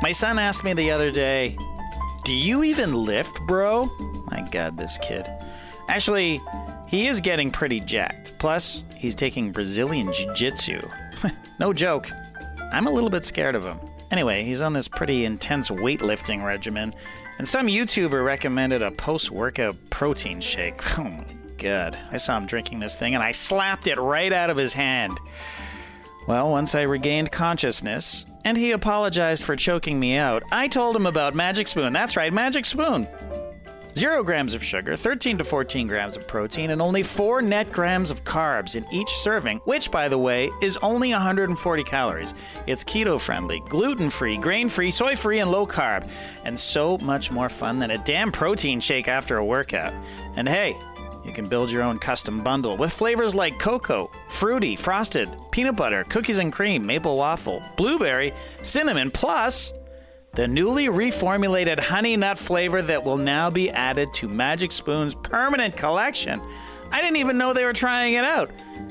My son asked me the other day, "Do you even lift, bro?" My God, this kid. Actually, he is getting pretty jacked. Plus, he's taking Brazilian jiu-jitsu. No joke. I'm a little bit scared of him. Anyway, he's on this pretty intense weightlifting regimen, and some YouTuber recommended a post-workout protein shake. Oh my God. I saw him drinking this thing, and I slapped it right out of his hand. Well, once I regained consciousness, and he apologized for choking me out, I told him about Magic Spoon. That's right, Magic Spoon. 0 grams of sugar, 13 to 14 grams of protein, and only 4 net grams of carbs in each serving, which, by the way, is only 140 calories. It's keto-friendly, gluten-free, grain-free, soy-free, and low-carb, and so much more fun than a damn protein shake after a workout. And hey, you can build your own custom bundle with flavors like cocoa, fruity, frosted, peanut butter, cookies and cream, maple waffle, blueberry, cinnamon, plus the newly reformulated honey nut flavor that will now be added to Magic Spoon's permanent collection. I didn't even know they were trying it out,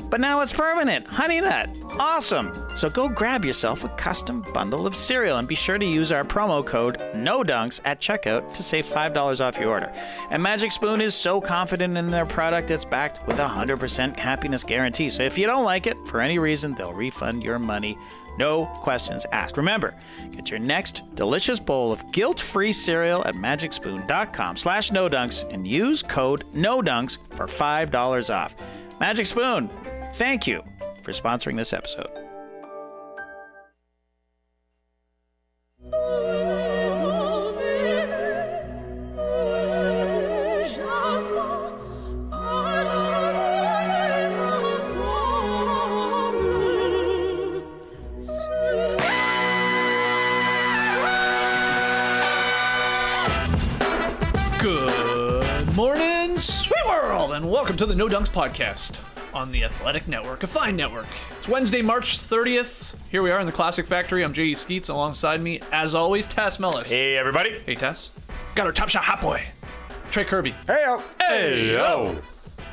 but now it's permanent. Honey nut. Awesome. So go grab yourself a custom bundle of cereal and be sure to use our promo code NODUNKS at checkout to save $5 off your order. And Magic Spoon is so confident in their product, it's backed with a 100% happiness guarantee. So if you don't like it, for any reason, they'll refund your money. No questions asked. Remember, get your next delicious bowl of guilt-free cereal at magicspoon.com/NoDunks and use code NODUNKS for $5 off. Magic Spoon, thank you for sponsoring this episode. And welcome to the No Dunks podcast on the Athletic Network, a fine network. It's Wednesday, March 30th. Here we are in the Classic Factory. I'm J.E. Skeets. Alongside me, as always, Tess Mellis. Hey, everybody. Hey, Tess. Got our top shot hot boy, Trey Kirby. Hey-o. Hey-o.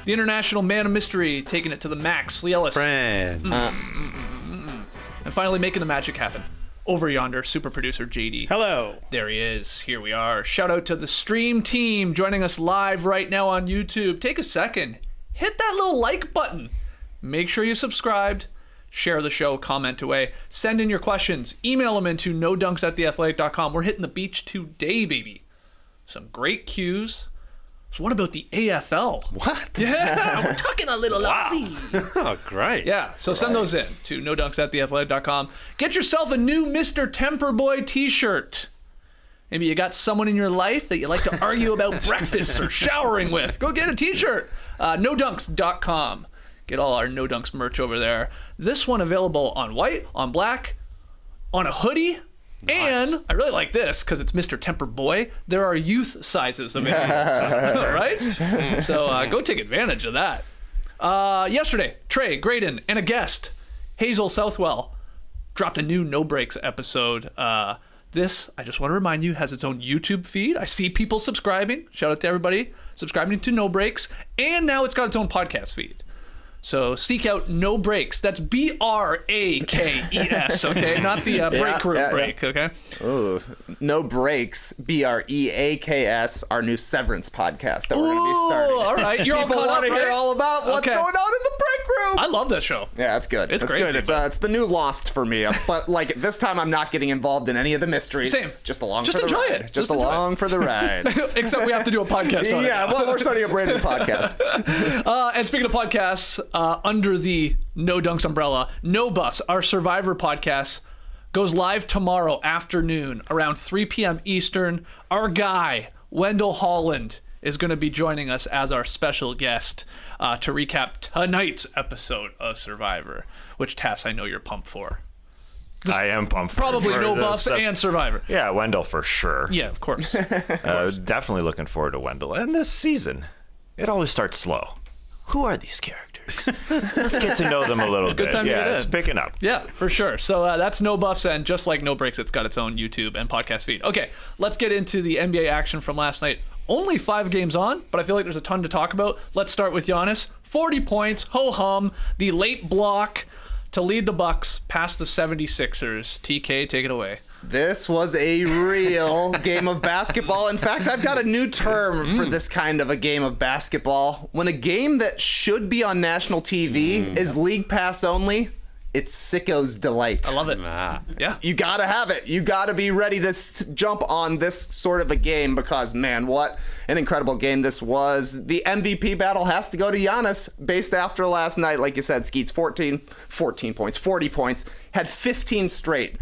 The international man of mystery, taking it to the max, Lee Ellis. Friend. And finally making the magic happen. Over yonder, super producer JD. Hello. There he is. Here we are. Shout out to the stream team joining us live right now on YouTube. Take a second. Hit that little like button. Make sure you subscribed. Share the show. Comment away. Send in your questions. Email them into nodunks@theathletic.com. We're hitting the beach today, baby. Some great cues. So what about the AFL? What? Yeah, we're talking a little Aussie. Oh, great. Yeah, so send those in to nodunks@theathletic.com. Get yourself a new Mr. Temper Boy t-shirt. Maybe you got someone in your life that you like to argue about breakfast or showering with. Go get a t-shirt. Nodunks.com. Get all our No Dunks merch over there. This one available on white, on black, on a hoodie. Nice. And I really like this because it's Mr. Temper Boy. There are youth sizes available, right? So go take advantage of that. Yesterday, Trey Graydon and a guest, Hazel Southwell, dropped a new No Breaks episode. This, I just want to remind you, has its own YouTube feed. I see people subscribing. Shout out to everybody subscribing to No Breaks. And now it's got its own podcast feed. So seek out No Breaks. That's BRAKES, okay? Not the break room break, okay? Ooh, No Breaks, BREAKS, our new Severance podcast that we're going to be starting. All right. You're People all caught want to up, hear right? all about what's Okay. going on in the break room. I love that show. Yeah, it's good. It's good. crazy, It's the new Lost for me. But like this time, I'm not getting involved in any of the mysteries. Same. Just along Just for the enjoy ride. it. Just enjoy along it. for the ride. Except we have to do a podcast on it. Yeah, well, we're starting a brand new podcast. And speaking of podcasts, under the No Dunks umbrella, No Buffs, our Survivor podcast, goes live tomorrow afternoon around 3 p.m. Eastern. Our guy, Wendell Holland, is going to be joining us as our special guest to recap tonight's episode of Survivor, which, Tass, I know you're pumped for. I am pumped for Probably for No this Buffs stuff. and Survivor. Yeah, Wendell for sure. Yeah, of course. Definitely looking forward to Wendell. And this season, it always starts slow. Who are these characters? Let's get to know them a little bit. Good time to get in. It's picking up. Yeah, for sure. So that's No Buffs, and just like No Breaks, it's got its own YouTube and podcast feed. Okay, let's get into the NBA action from last night. Only 5 games on, but I feel like there's a ton to talk about. Let's start with Giannis. 40 points, ho-hum, the late block to lead the Bucks past the 76ers. TK, take it away. This was a real game of basketball. In fact, I've got a new term for this kind of a game of basketball. When a game that should be on national TV is League Pass only, it's sicko's delight. I love it. Yeah. You gotta have it. You gotta be ready to jump on this sort of a game because, man, what an incredible game this was. The MVP battle has to go to Giannis based after last night. Like you said, Skeets 14 points, 40 points, had 15 straight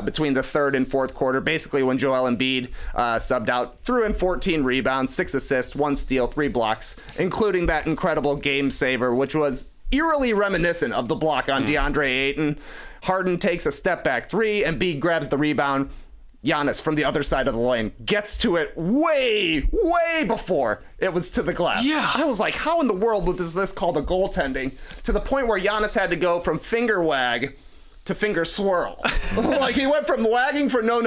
between the third and fourth quarter. Basically, when Joel Embiid subbed out, threw in 14 rebounds, 6 assists, 1 steal, 3 blocks, including that incredible game saver, which was eerily reminiscent of the block on DeAndre Ayton. Harden takes a step back 3, and Embiid grabs the rebound. Giannis from the other side of the lane gets to it way before it was to the glass. Yeah. I was like, how in the world was this called a goaltending? To the point where Giannis had to go from finger wag to finger swirl. Like he went from wagging for no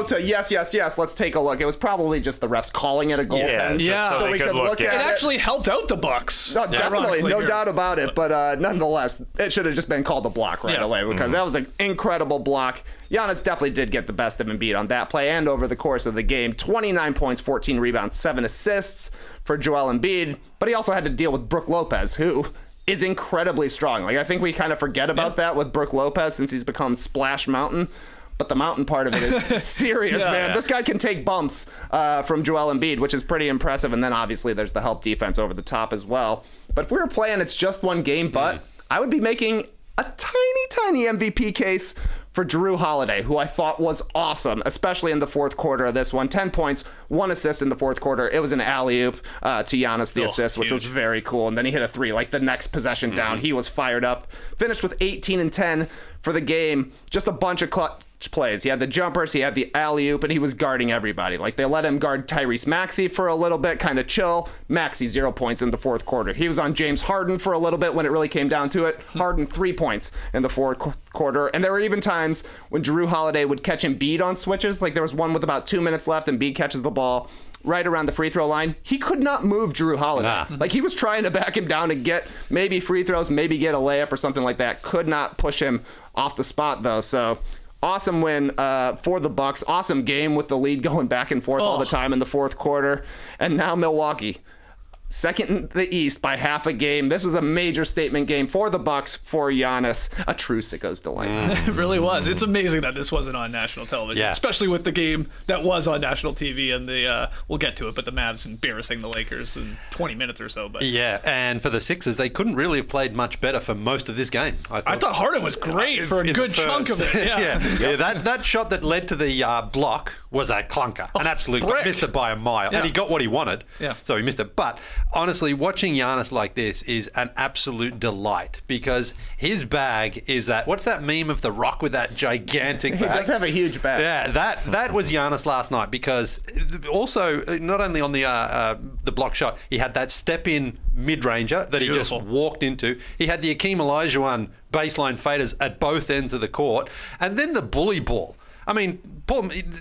to yes, let's take a look. It was probably just the refs calling it a goaltend. Yeah. So we could look at It it. actually helped out the Bucks. No, definitely, no doubt about it. But nonetheless, it should have just been called a block right away because that was an incredible block. Giannis definitely did get the best of Embiid on that play and over the course of the game. 29 points, 14 rebounds, 7 assists for Joel Embiid. But he also had to deal with Brook Lopez, who is incredibly strong. Like, I think we kind of forget about that with Brook Lopez since he's become Splash Mountain. But the mountain part of it is serious, man. Yeah. This guy can take bumps from Joel Embiid, which is pretty impressive. And then obviously there's the help defense over the top as well. But if we were playing It's Just One Game, but I would be making a tiny MVP case for Jrue Holiday, who I thought was awesome, especially in the fourth quarter of this one. 10 points, 1 assist in the fourth quarter. It was an alley-oop to Giannis, the assist, which was very cool. And then he hit a 3, like the next possession down. He was fired up. Finished with 18 and 10 for the game. Just a bunch of clutch plays. He had the jumpers, he had the alley-oop, and he was guarding everybody. Like, they let him guard Tyrese Maxey for a little bit, kind of chill. Maxey, 0 points in the fourth quarter. He was on James Harden for a little bit when it really came down to it. Harden, 3 points in the fourth quarter. And there were even times when Jrue Holiday would catch Embiid on switches. Like, there was one with about 2 minutes left, and Embiid catches the ball right around the free throw line. He could not move Jrue Holiday. Like, he was trying to back him down to get maybe free throws, maybe get a layup or something like that. Could not push him off the spot, though. So awesome win for the Bucks. Awesome game with the lead going back and forth all the time in the fourth quarter. And now Milwaukee, second in the East by half a game. This was a major statement game for the Bucks, for Giannis. A true sicko's delight. It really was. It's amazing that this wasn't on national television, especially with the game that was on national TV and the we'll get to it, but the Mavs embarrassing the Lakers in 20 minutes or so. But yeah, and for the Sixers, they couldn't really have played much better for most of this game. I thought Harden was great for a good chunk of it. Yeah, that shot that led to the block was a clunker, an absolute brick. Missed it by a mile, and he got what he wanted. So he missed it. But honestly, watching Giannis like this is an absolute delight because his bag is that. What's that meme of The Rock with that gigantic bag? He does have a huge bag. Yeah, that was Giannis last night because also not only on the block shot, he had that step-in mid-ranger that he just walked into. He had the Akeem Olajuwon baseline faders at both ends of the court, and then the bully ball. I mean,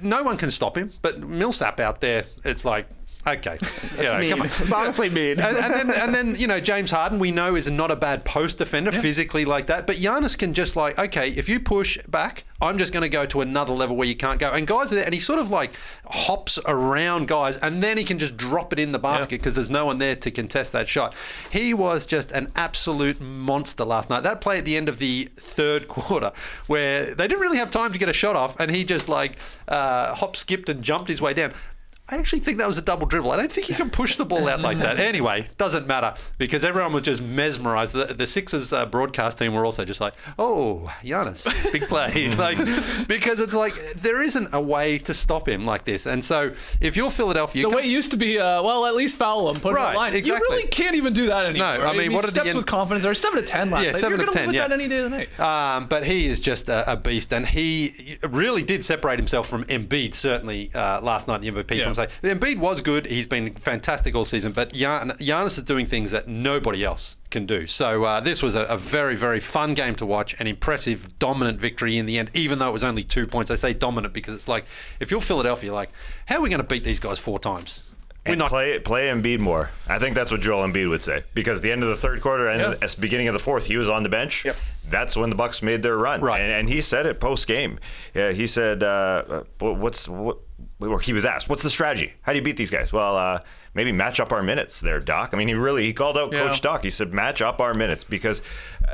no one can stop him, but Millsap out there, it's like, okay, come on. It's honestly mean. and then James Harden, we know, is not a bad post defender physically like that, but Giannis can just like, okay, if you push back, I'm just going to go to another level where you can't go. And guys are there, and he sort of like hops around guys, and then he can just drop it in the basket because there's no one there to contest that shot. He was just an absolute monster last night. That play at the end of the third quarter where they didn't really have time to get a shot off, and he just like hop, skipped, and jumped his way down. I actually think that was a double dribble. I don't think you can push the ball out like that. Anyway, doesn't matter because everyone was just mesmerized. The Sixers broadcast team were also just like, oh, Giannis, big play. Because it's like there isn't a way to stop him like this. And so if you're Philadelphia... The way it used to be, well, at least foul him, put him on the line. Exactly. You really can't even do that anymore. No, I mean, what he are steps with confidence. There 7 to 10 last night. 7 to 10, You're going to live with that any day of the night. But he is just a beast, and he really did separate himself from Embiid, certainly last night, the MVP. From Embiid was good. He's been fantastic all season, but Giannis is doing things that nobody else can do. So this was a very, very fun game to watch, an impressive, dominant victory in the end, even though it was only 2 points. I say dominant because it's like, if you're Philadelphia, like, how are we going to beat these guys 4 times? And play Embiid more. I think that's what Joel Embiid would say. Because the end of the third quarter and the beginning of the fourth, he was on the bench. Yep. That's when the Bucks made their run. Right. And he said it post-game. He said, he was asked, what's the strategy? How do you beat these guys? Well, maybe match up our minutes there, Doc. I mean, he called out Coach Doc. He said, match up our minutes. Because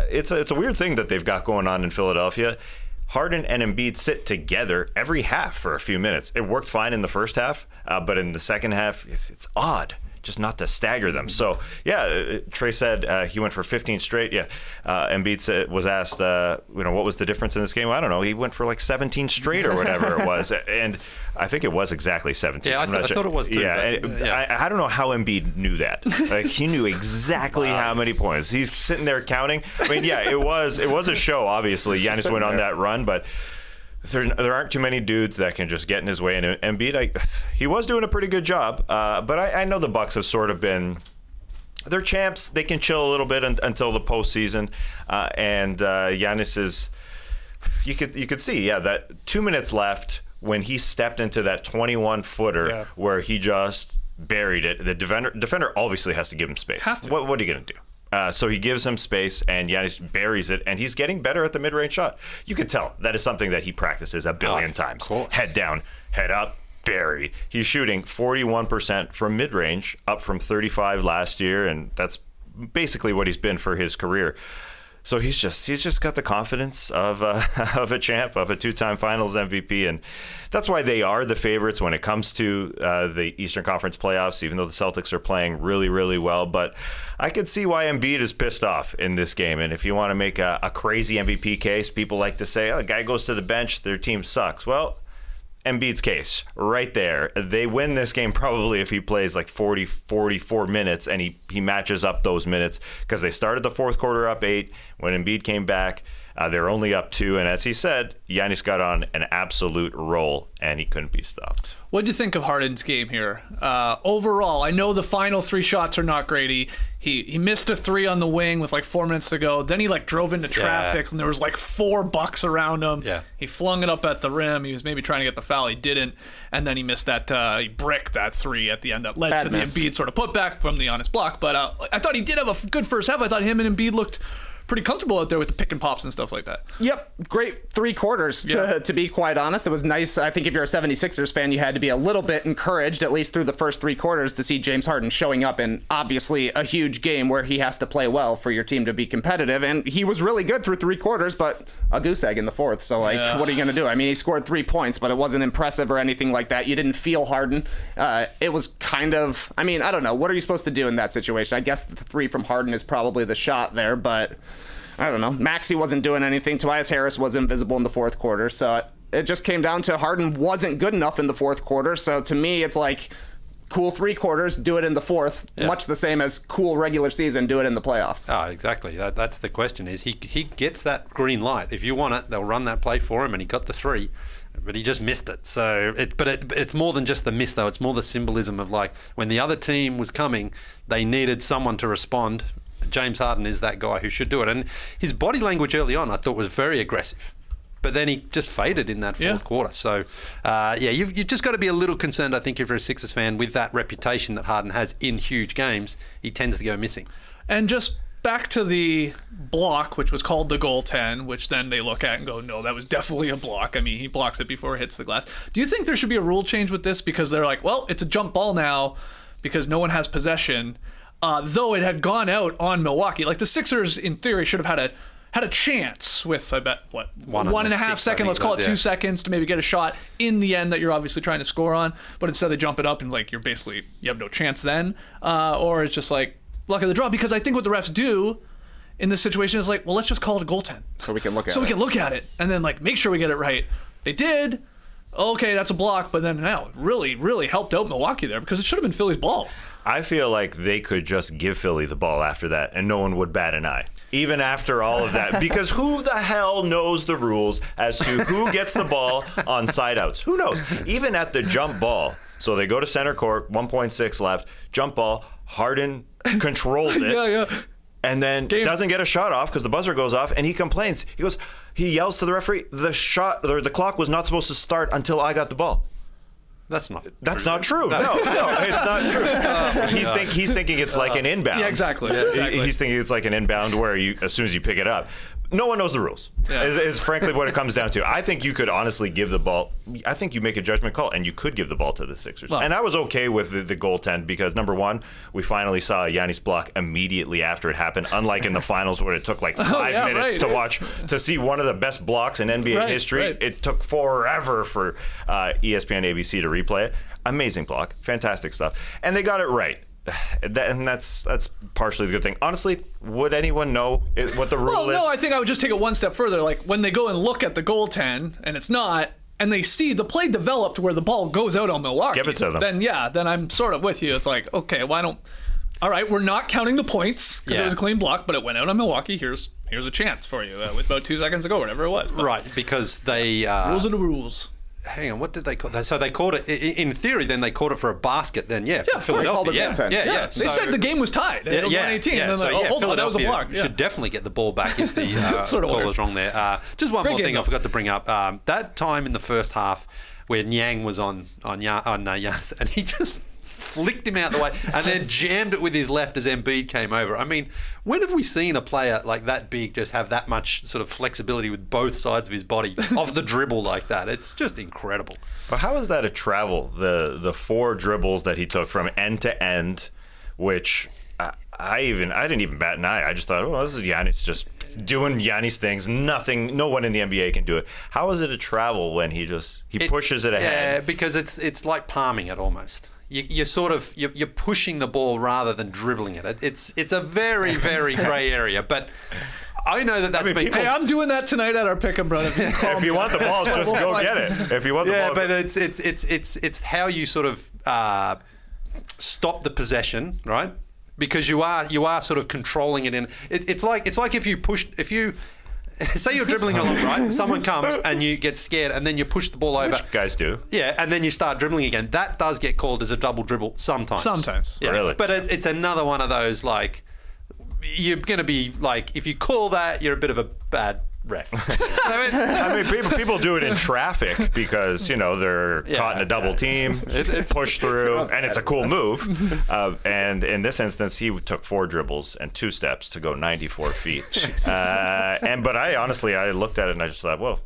it's a weird thing that they've got going on in Philadelphia. Harden and Embiid sit together every half for a few minutes. It worked fine in the first half, but in the second half, it's odd just not to stagger them. So, Trey said he went for 15 straight. Embiid was asked, what was the difference in this game? Well, I don't know. He went for like 17 straight or whatever it was. And I think it was exactly 17. Yeah, I thought it was too. I don't know how Embiid knew that. Like, he knew exactly how many points. He's sitting there counting. I mean, it was a show, obviously. Giannis went on that run, but there aren't too many dudes that can just get in his way. And Embiid, he was doing a pretty good job. But I know the Bucks have sort of been, they're champs. They can chill a little bit until the postseason. And Giannis is, you could see, that 2 minutes left when he stepped into that 21-footer where he just buried it. The defender obviously has to give him space. What are you going to do? So he gives him space, and Giannis buries it, and he's getting better at the mid-range shot. You could tell that is something that he practices a billion times. Head down, head up, bury. He's shooting 41% from mid-range, up from 35 last year, and that's basically what he's been for his career. So he's just got the confidence of a champ, of a two-time Finals MVP, and that's why they are the favorites when it comes to the Eastern Conference playoffs. Even though the Celtics are playing really, really well, but I could see why Embiid is pissed off in this game. And if you want to make a crazy MVP case, people like to say, "Oh, a guy goes to the bench, their team sucks." Well, Embiid's case right there. They win this game probably if he plays like 44 minutes and he matches up those minutes, because they started the fourth quarter up 8. When Embiid came back, they're only up 2. And as he said, Giannis got on an absolute roll and he couldn't be stopped. What did you think of Harden's game here? Overall, I know the final 3 shots are not great. He missed a 3 on the wing with like 4 minutes to go. Then he drove into traffic and there was like 4 Bucks around him. Yeah. He flung it up at the rim. He was maybe trying to get the foul. He didn't. And then he missed that, he bricked that 3 at the end that led to the Embiid sort of putback from the Giannis block. But I thought he did have a good first half. I thought him and Embiid looked pretty comfortable out there with the pick and pops and stuff like that. Yep. Great 3 quarters, to be quite honest. It was nice. I think if you're a 76ers fan, you had to be a little bit encouraged, at least through the first 3 quarters, to see James Harden showing up in obviously a huge game where he has to play well for your team to be competitive. And he was really good through 3 quarters, but a goose egg in the fourth. So, what are you going to do? I mean, he scored 3 points, but it wasn't impressive or anything like that. You didn't feel Harden. It was kind of, I mean, I don't know. What are you supposed to do in that situation? I guess the 3 from Harden is probably the shot there, but I don't know. Maxey wasn't doing anything. Tobias Harris was invisible in the fourth quarter. So it just came down to Harden wasn't good enough in the fourth quarter. So to me, it's like cool 3 quarters, do it in the fourth. Yeah. Much the same as cool regular season, do it in the playoffs. Oh, exactly. That's the question. Is he gets that green light. If you want it, they'll run that play for him, and he got the 3. But he just missed it. So it's more than just the miss, though. It's more the symbolism of like when the other team was coming, they needed someone to respond. James Harden is that guy who should do it. And his body language early on, I thought, was very aggressive. But then he just faded in that fourth quarter. So, you've just got to be a little concerned, I think, if you're a Sixers fan, with that reputation that Harden has in huge games. He tends to go missing. And just back to the block, which was called the goaltend, which then they look at and go, no, that was definitely a block. I mean, he blocks it before it hits the glass. Do you think there should be a rule change with this? Because they're like, well, it's a jump ball now because no one has possession. Though it had gone out on Milwaukee. Like the Sixers, in theory, should have had a chance with, I bet, what, 1.5 seconds, let's call it 2 seconds to maybe get a shot in the end that you're obviously trying to score on. But instead they jump it up and like you have no chance then. Or it's just like luck of the draw. Because I think what the refs do in this situation is like, well, let's just call it a goaltend. So we can look at it. And then like make sure we get it right. They did. Okay, that's a block. But then now it really, really helped out Milwaukee there because it should have been Philly's ball. I feel like they could just give Philly the ball after that, and no one would bat an eye, even after all of that. Because who the hell knows the rules as to who gets the ball on side outs? Who knows? Even at the jump ball. So they go to center court, 1.6 left, jump ball, Harden controls it. And then doesn't get a shot off because the buzzer goes off, and he complains. He yells to the referee, the clock was not supposed to start until I got the ball. That's not true. No, it's not true. he's thinking it's like an inbound. Yeah, exactly. He's thinking it's like an inbound where as soon as you pick it up. No one knows the rules, is frankly what it comes down to. I think you could honestly give the ball. I think you make a judgment call, and you could give the ball to the Sixers. And I was okay with the goaltend because, number one, we finally saw Giannis block immediately after it happened, unlike in the finals where it took like 5 minutes to see one of the best blocks in NBA history. Right. It took forever for ESPN ABC to replay it. Amazing block. Fantastic stuff. And they got it right. And that's partially the good thing. Honestly, would anyone know what the rule is? No, I think I would just take it one step further. Like when they go and look at the goaltend and it's not, and they see the play developed where the ball goes out on Milwaukee. Give it to them. Then I'm sort of with you. It's like, okay, why don't? All right, we're not counting the points because it was a clean block, but it went out on Milwaukee. Here's a chance for you with about 2 seconds ago, whatever it was. But right, because they rules are the rules. Hang on, what did they call that? So they called it, in theory, then they called it for a basket, then, for Philadelphia. Yeah. They said the game was tied at 118. Yeah, and then hold on, that was a block. Should definitely get the ball back if the call was wrong there. Just one more thing I forgot to bring up. That time in the first half where Nyang was on Giannis, and he just flicked him out the way and then jammed it with his left as Embiid came over. I mean, when have we seen a player like that big just have that much sort of flexibility with both sides of his body off the dribble like that? It's just incredible. But how is that a travel? The 4 dribbles that he took from end to end, which I didn't even bat an eye. I just thought, this is Giannis just doing Giannis things. No one in the NBA can do it. How is it a travel when he pushes it ahead? Yeah, because it's like palming it almost. You're pushing the ball rather than dribbling it. It's a very, very grey area, but I know that's been. Hey, I'm doing that tonight at our pick 'em, brother. If you want the ball, just go get it. If you want the ball, but it's how you sort of stop the possession, right? Because you are sort of controlling it in. It's like if you. Say you're dribbling along, right? Someone comes and you get scared and then you push the ball over. Which guys do. Yeah, and then you start dribbling again. That does get called as a double dribble sometimes. Yeah. Really? But it's another one of those, like, you're going to be, like, if you call that, you're a bit of a bad ref. People do it in traffic because, they're caught in a double team, push through, and it's a cool move. And in this instance, he took 4 dribbles and 2 steps to go 94 feet. But I looked at it and I just thought, whoa.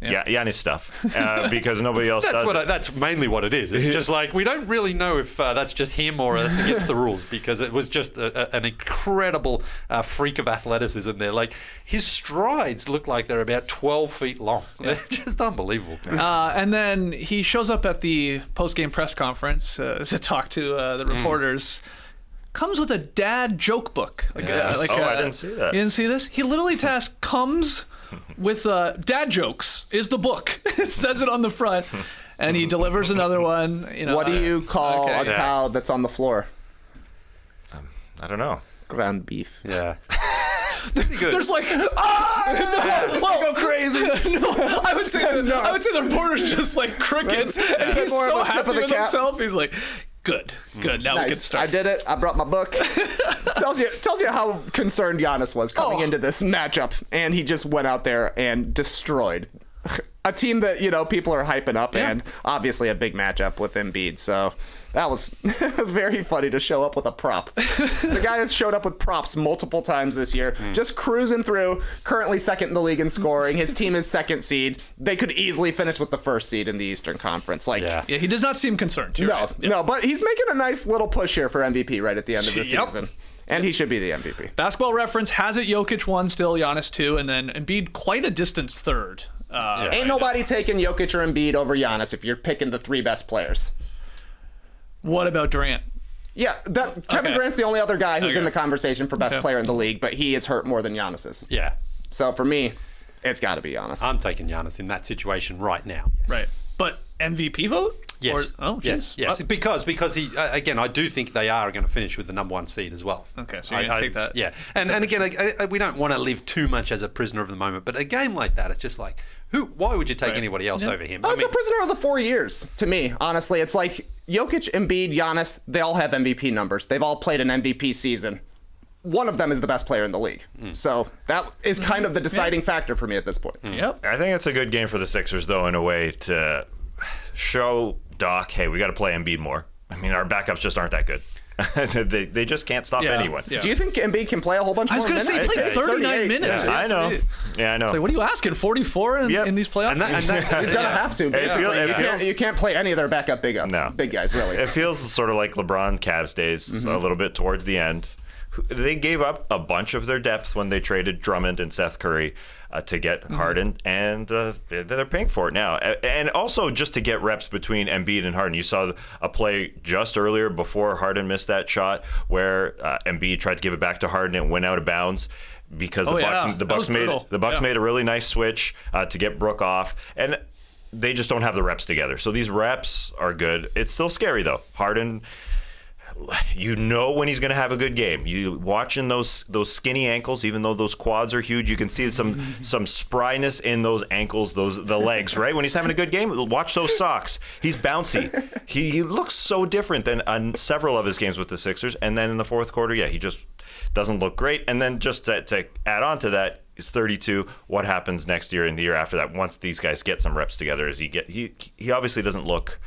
Yeah, Giannis stuff, because nobody else does it. That's mainly what it is. It's just like, we don't really know if that's just him or that's against the rules, because it was just an incredible freak of athleticism there. Like, his strides look like they're about 12 feet long. They're just unbelievable. And then he shows up at the post-game press conference to talk to the reporters. Comes with a dad joke book. I didn't see that. You didn't see this? He literally comes with dad jokes is the book. It says it on the front, and he delivers another one. What do you call a cow that's on the floor? I don't know. Ground beef. Yeah. There's like, go crazy. I would say the reporter's just like crickets, and he's so happy with himself. He's like, Good. Now we can start. I did it. I brought my book. tells you how concerned Giannis was coming into this matchup, and he just went out there and destroyed a team that people are hyping up, and obviously a big matchup with Embiid. So that was very funny to show up with a prop. The guy has showed up with props multiple times this year, just cruising through. Currently second in the league in scoring. His team is second seed. They could easily finish with the first seed in the Eastern Conference. He does not seem concerned. No, but he's making a nice little push here for MVP right at the end of the season. And he should be the MVP. Basketball Reference has it Jokic 1 still, Giannis 2, and then Embiid quite a distance third. Ain't nobody taking Jokic or Embiid over Giannis if you're picking the 3 best players. What about Durant? Yeah, Kevin Durant's the only other guy who's in the conversation for best player in the league, but he is hurt more than Giannis is. Yeah. So for me, it's got to be Giannis. I'm taking Giannis in that situation right now. Yes. Right. But MVP vote? Yes. Yes. Because he again, I do think they are going to finish with the number 1 seed as well. Okay, so you're going to take that. Yeah. And again, we don't want to live too much as a prisoner of the moment, but a game like that, it's just like, why would you take anybody else over him? It's a prisoner of the 4 years to me, honestly. It's like Jokic, Embiid, Giannis, they all have MVP numbers. They've all played an MVP season. One of them is the best player in the league. So that is kind of the deciding factor for me at this point. Yep. I think it's a good game for the Sixers, though, in a way to show Doc, hey, we got to play Embiid more. I mean, our backups just aren't that good. they just can't stop anyone. Yeah. Do you think Embiid can play a whole bunch I was more going to minutes? say, he played 39 minutes. Yeah, I know. Yeah, I know. It's like, what are you asking? 44 in these playoffs? He's gonna have to. Basically. You can't play any of their backup big guys, really. It feels sort of like LeBron Cavs days a little bit towards the end. They gave up a bunch of their depth when they traded Drummond and Seth Curry to get Harden, and they're paying for it now. And also just to get reps between Embiid and Harden. You saw a play just earlier before Harden missed that shot where Embiid tried to give it back to Harden and it went out of bounds because the Bucks made a really nice switch to get Brook off, and they just don't have the reps together. So these reps are good. It's still scary though. Harden, you know when he's going to have a good game. You watching those skinny ankles, even though those quads are huge, you can see some spryness in those ankles, the legs, right? When he's having a good game, watch those socks. He's bouncy. He looks so different than on several of his games with the Sixers. And then in the fourth quarter, he just doesn't look great. And then just to add on to that, he's 32. What happens next year and the year after that? Once these guys get some reps together, he obviously doesn't look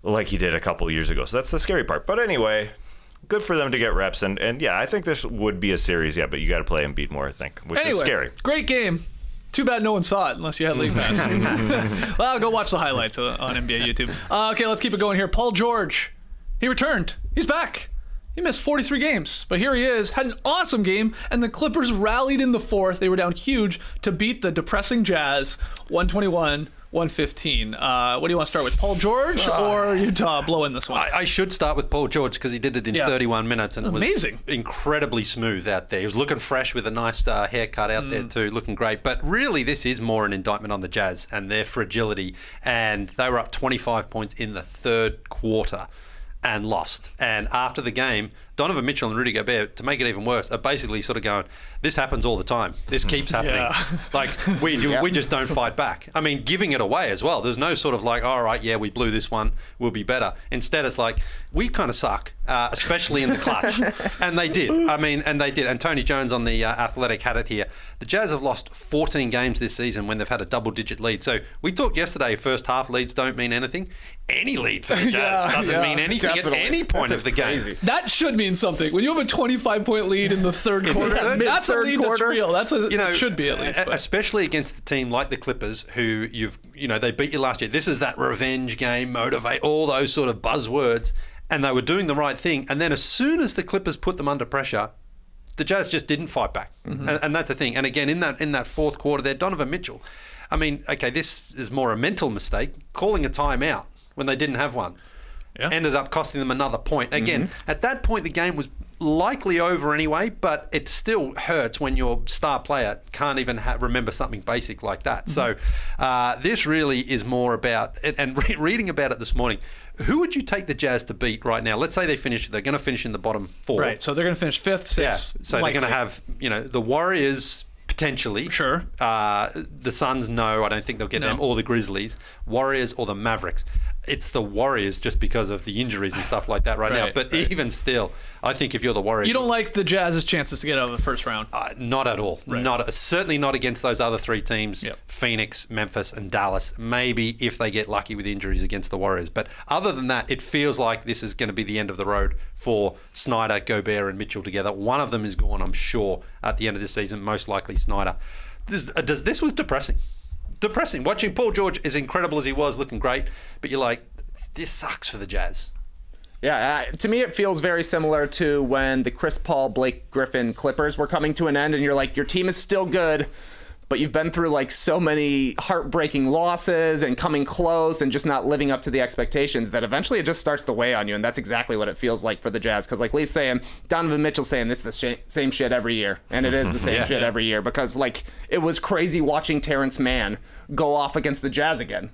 like he did a couple of years ago. So that's the scary part. But anyway, good for them to get reps. And yeah, I think this would be a series, but you got to play Embiid more, I think, which is scary. Great game. Too bad no one saw it unless you had League Pass. Well, go watch the highlights on NBA YouTube. Okay, let's keep it going here. Paul George, he returned. He's back. He missed 43 games, but here he is, had an awesome game, and the Clippers rallied in the fourth. They were down huge to beat the depressing Jazz, 121-115. What do you want to start with, Paul George or Utah blowing this one? I should start with Paul George because he did it in 31 minutes and amazing. It was incredibly smooth out there. He was looking fresh with a nice haircut out there too, looking great. But really, this is more an indictment on the Jazz and their fragility. And they were up 25 points in the third quarter and lost. And after the game, Donovan Mitchell and Rudy Gobert, to make it even worse, are basically sort of going, this happens all the time. This keeps happening. Like, we just don't fight back. I mean, giving it away as well. There's no sort of like, all right, we blew this one, we'll be better. Instead, it's like, we kind of suck, especially in the clutch. And they did. And Tony Jones on the Athletic had it here. The Jazz have lost 14 games this season when they've had a double-digit lead. So we talked yesterday, first half leads don't mean anything. Any lead for the Jazz doesn't mean anything at any point of the game. That should mean something. When you have a 25-point lead in the third quarter, that's a lead that's real. It should be at least. Especially against a team like the Clippers, who they beat you last year. This is that revenge game, motivate, all those sort of buzzwords, and they were doing the right thing. And then as soon as the Clippers put them under pressure, the Jazz just didn't fight back, and that's the thing. And again, in that fourth quarter, there, Donovan Mitchell. I mean, okay, this is more a mental mistake. Calling a timeout when they didn't have one ended up costing them another point. Again, at that point, the game was likely over anyway, but it still hurts when your star player can't even remember something basic like that. So this really is more about, and reading about it this morning, who would you take the Jazz to beat right now? Let's say they're going to finish in the bottom four. Right, so they're going to finish fifth, sixth. Yeah, so likely. They're going to have, the Warriors potentially. Sure. The Suns, no, I don't think they'll get them, or the Grizzlies. Warriors or the Mavericks. It's the Warriors just because of the injuries and stuff like that right now. But even still, I think if you're the Warriors... You don't like the Jazz's chances to get out of the first round? Not at all. Right. Certainly not against those other three teams, Phoenix, Memphis, and Dallas. Maybe if they get lucky with injuries against the Warriors. But other than that, it feels like this is going to be the end of the road for Snyder, Gobert, and Mitchell together. One of them is gone, I'm sure, at the end of this season, most likely Snyder. This was depressing. Depressing. Watching Paul George, as incredible as he was, looking great, but you're like, this sucks for the Jazz. Yeah, to me it feels very similar to when the Chris Paul, Blake Griffin Clippers were coming to an end, and you're like, your team is still good, but you've been through like so many heartbreaking losses and coming close and just not living up to the expectations that eventually it just starts to weigh on you, and that's exactly what it feels like for the Jazz. Because like Lee's saying, Donovan Mitchell's saying it's the same shit every year, and it is the same shit every year, because like it was crazy watching Terrence Mann go off against the Jazz again.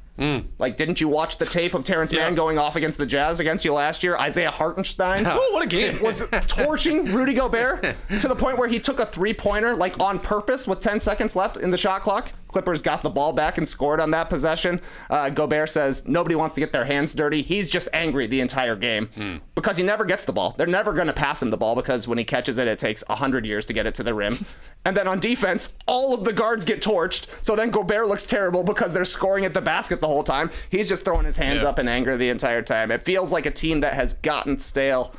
Like, didn't you watch the tape of Terrence Mann going off against the Jazz against you last year? Isaiah Hartenstein what a game. Was torching Rudy Gobert to the point where he took a three-pointer like on purpose with 10 seconds left in the shot clock. Clippers got the ball back and scored on that possession. Gobert says nobody wants to get their hands dirty. He's just angry the entire game because he never gets the ball. They're never going to pass him the ball because when he catches it, it takes 100 years to get it to the rim. And then on defense, all of the guards get torched. So then Gobert looks terrible because they're scoring at the basket the whole time. He's just throwing his hands up in anger the entire time. It feels like a team that has gotten stale.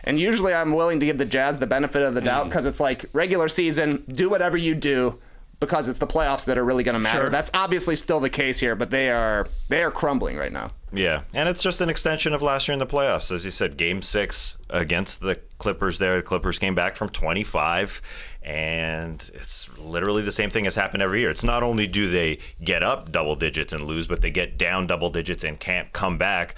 And usually I'm willing to give the Jazz the benefit of the doubt because it's like regular season, do whatever you do because it's the playoffs that are really going to matter. Sure. That's obviously still the case here, but they are crumbling right now. Yeah, and it's just an extension of last year in the playoffs. As you said, Game 6 against the Clippers there. The Clippers came back from 25, and it's literally the same thing has happened every year. It's not only do they get up double digits and lose, but they get down double digits and can't come back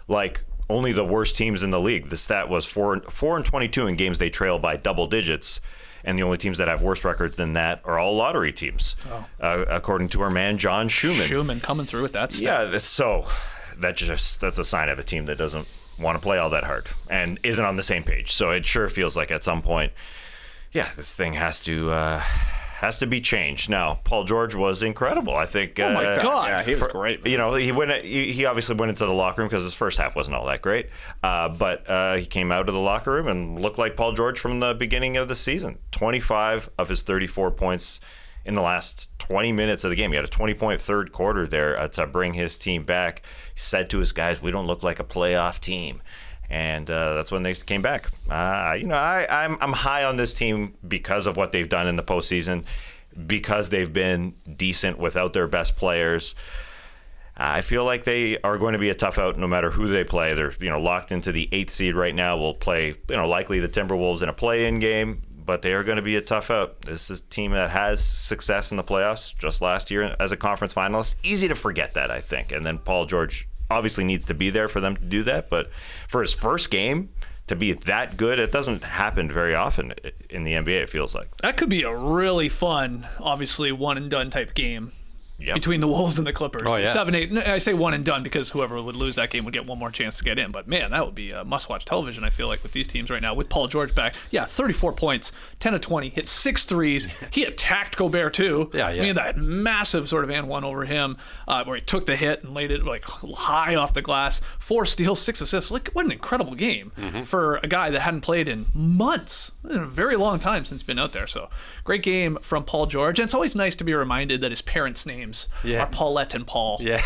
like only the worst teams in the league. The stat was 4-22 in games they trail by double digits. And the only teams that have worse records than that are all lottery teams, according to our man John Schumann. Schumann coming through with that stuff. Yeah, so that's a sign of a team that doesn't want to play all that hard and isn't on the same page. So it sure feels like at some point, yeah, this thing has to be changed. Now, Paul George was incredible. I think. Oh my God! Yeah, he was great. Man. You know, he obviously went into the locker room because his first half wasn't all that great. But he came out of the locker room and looked like Paul George from the beginning of the season. 25 of his 34 points in the last 20 minutes of the game. He had a 20-point third quarter there to bring his team back. He said to his guys, "We don't look like a playoff team." And that's when they came back. I'm high on this team because of what they've done in the postseason, because they've been decent without their best players. I feel like they are going to be a tough out no matter who they play. They're locked into the 8th seed right now. Will play likely the Timberwolves in a play-in game, but they are going to be a tough out. This is a team that has success in the playoffs just last year as a conference finalist. Easy to forget that, I think. And then Paul George obviously needs to be there for them to do that, but for his first game to be that good, it doesn't happen very often in the NBA, it feels like. That could be a really fun, obviously one and done type game. Yep. Between the Wolves and the Clippers. Oh, yeah. 7-8. I say one and done because whoever would lose that game would get one more chance to get in. But, man, that would be a must-watch television, I feel like, with these teams right now. With Paul George back. Yeah, 34 points, 10 of 20, hit 6 threes. He attacked Gobert, too. Yeah. I mean, that massive sort of and one over him where he took the hit and laid it like high off the glass. 4 steals, 6 assists. Like, what an incredible game for a guy that hadn't played in months. In a very long time since he's been out there. So, great game from Paul George. And it's always nice to be reminded that his parents' names are Paulette and Paul. Yeah.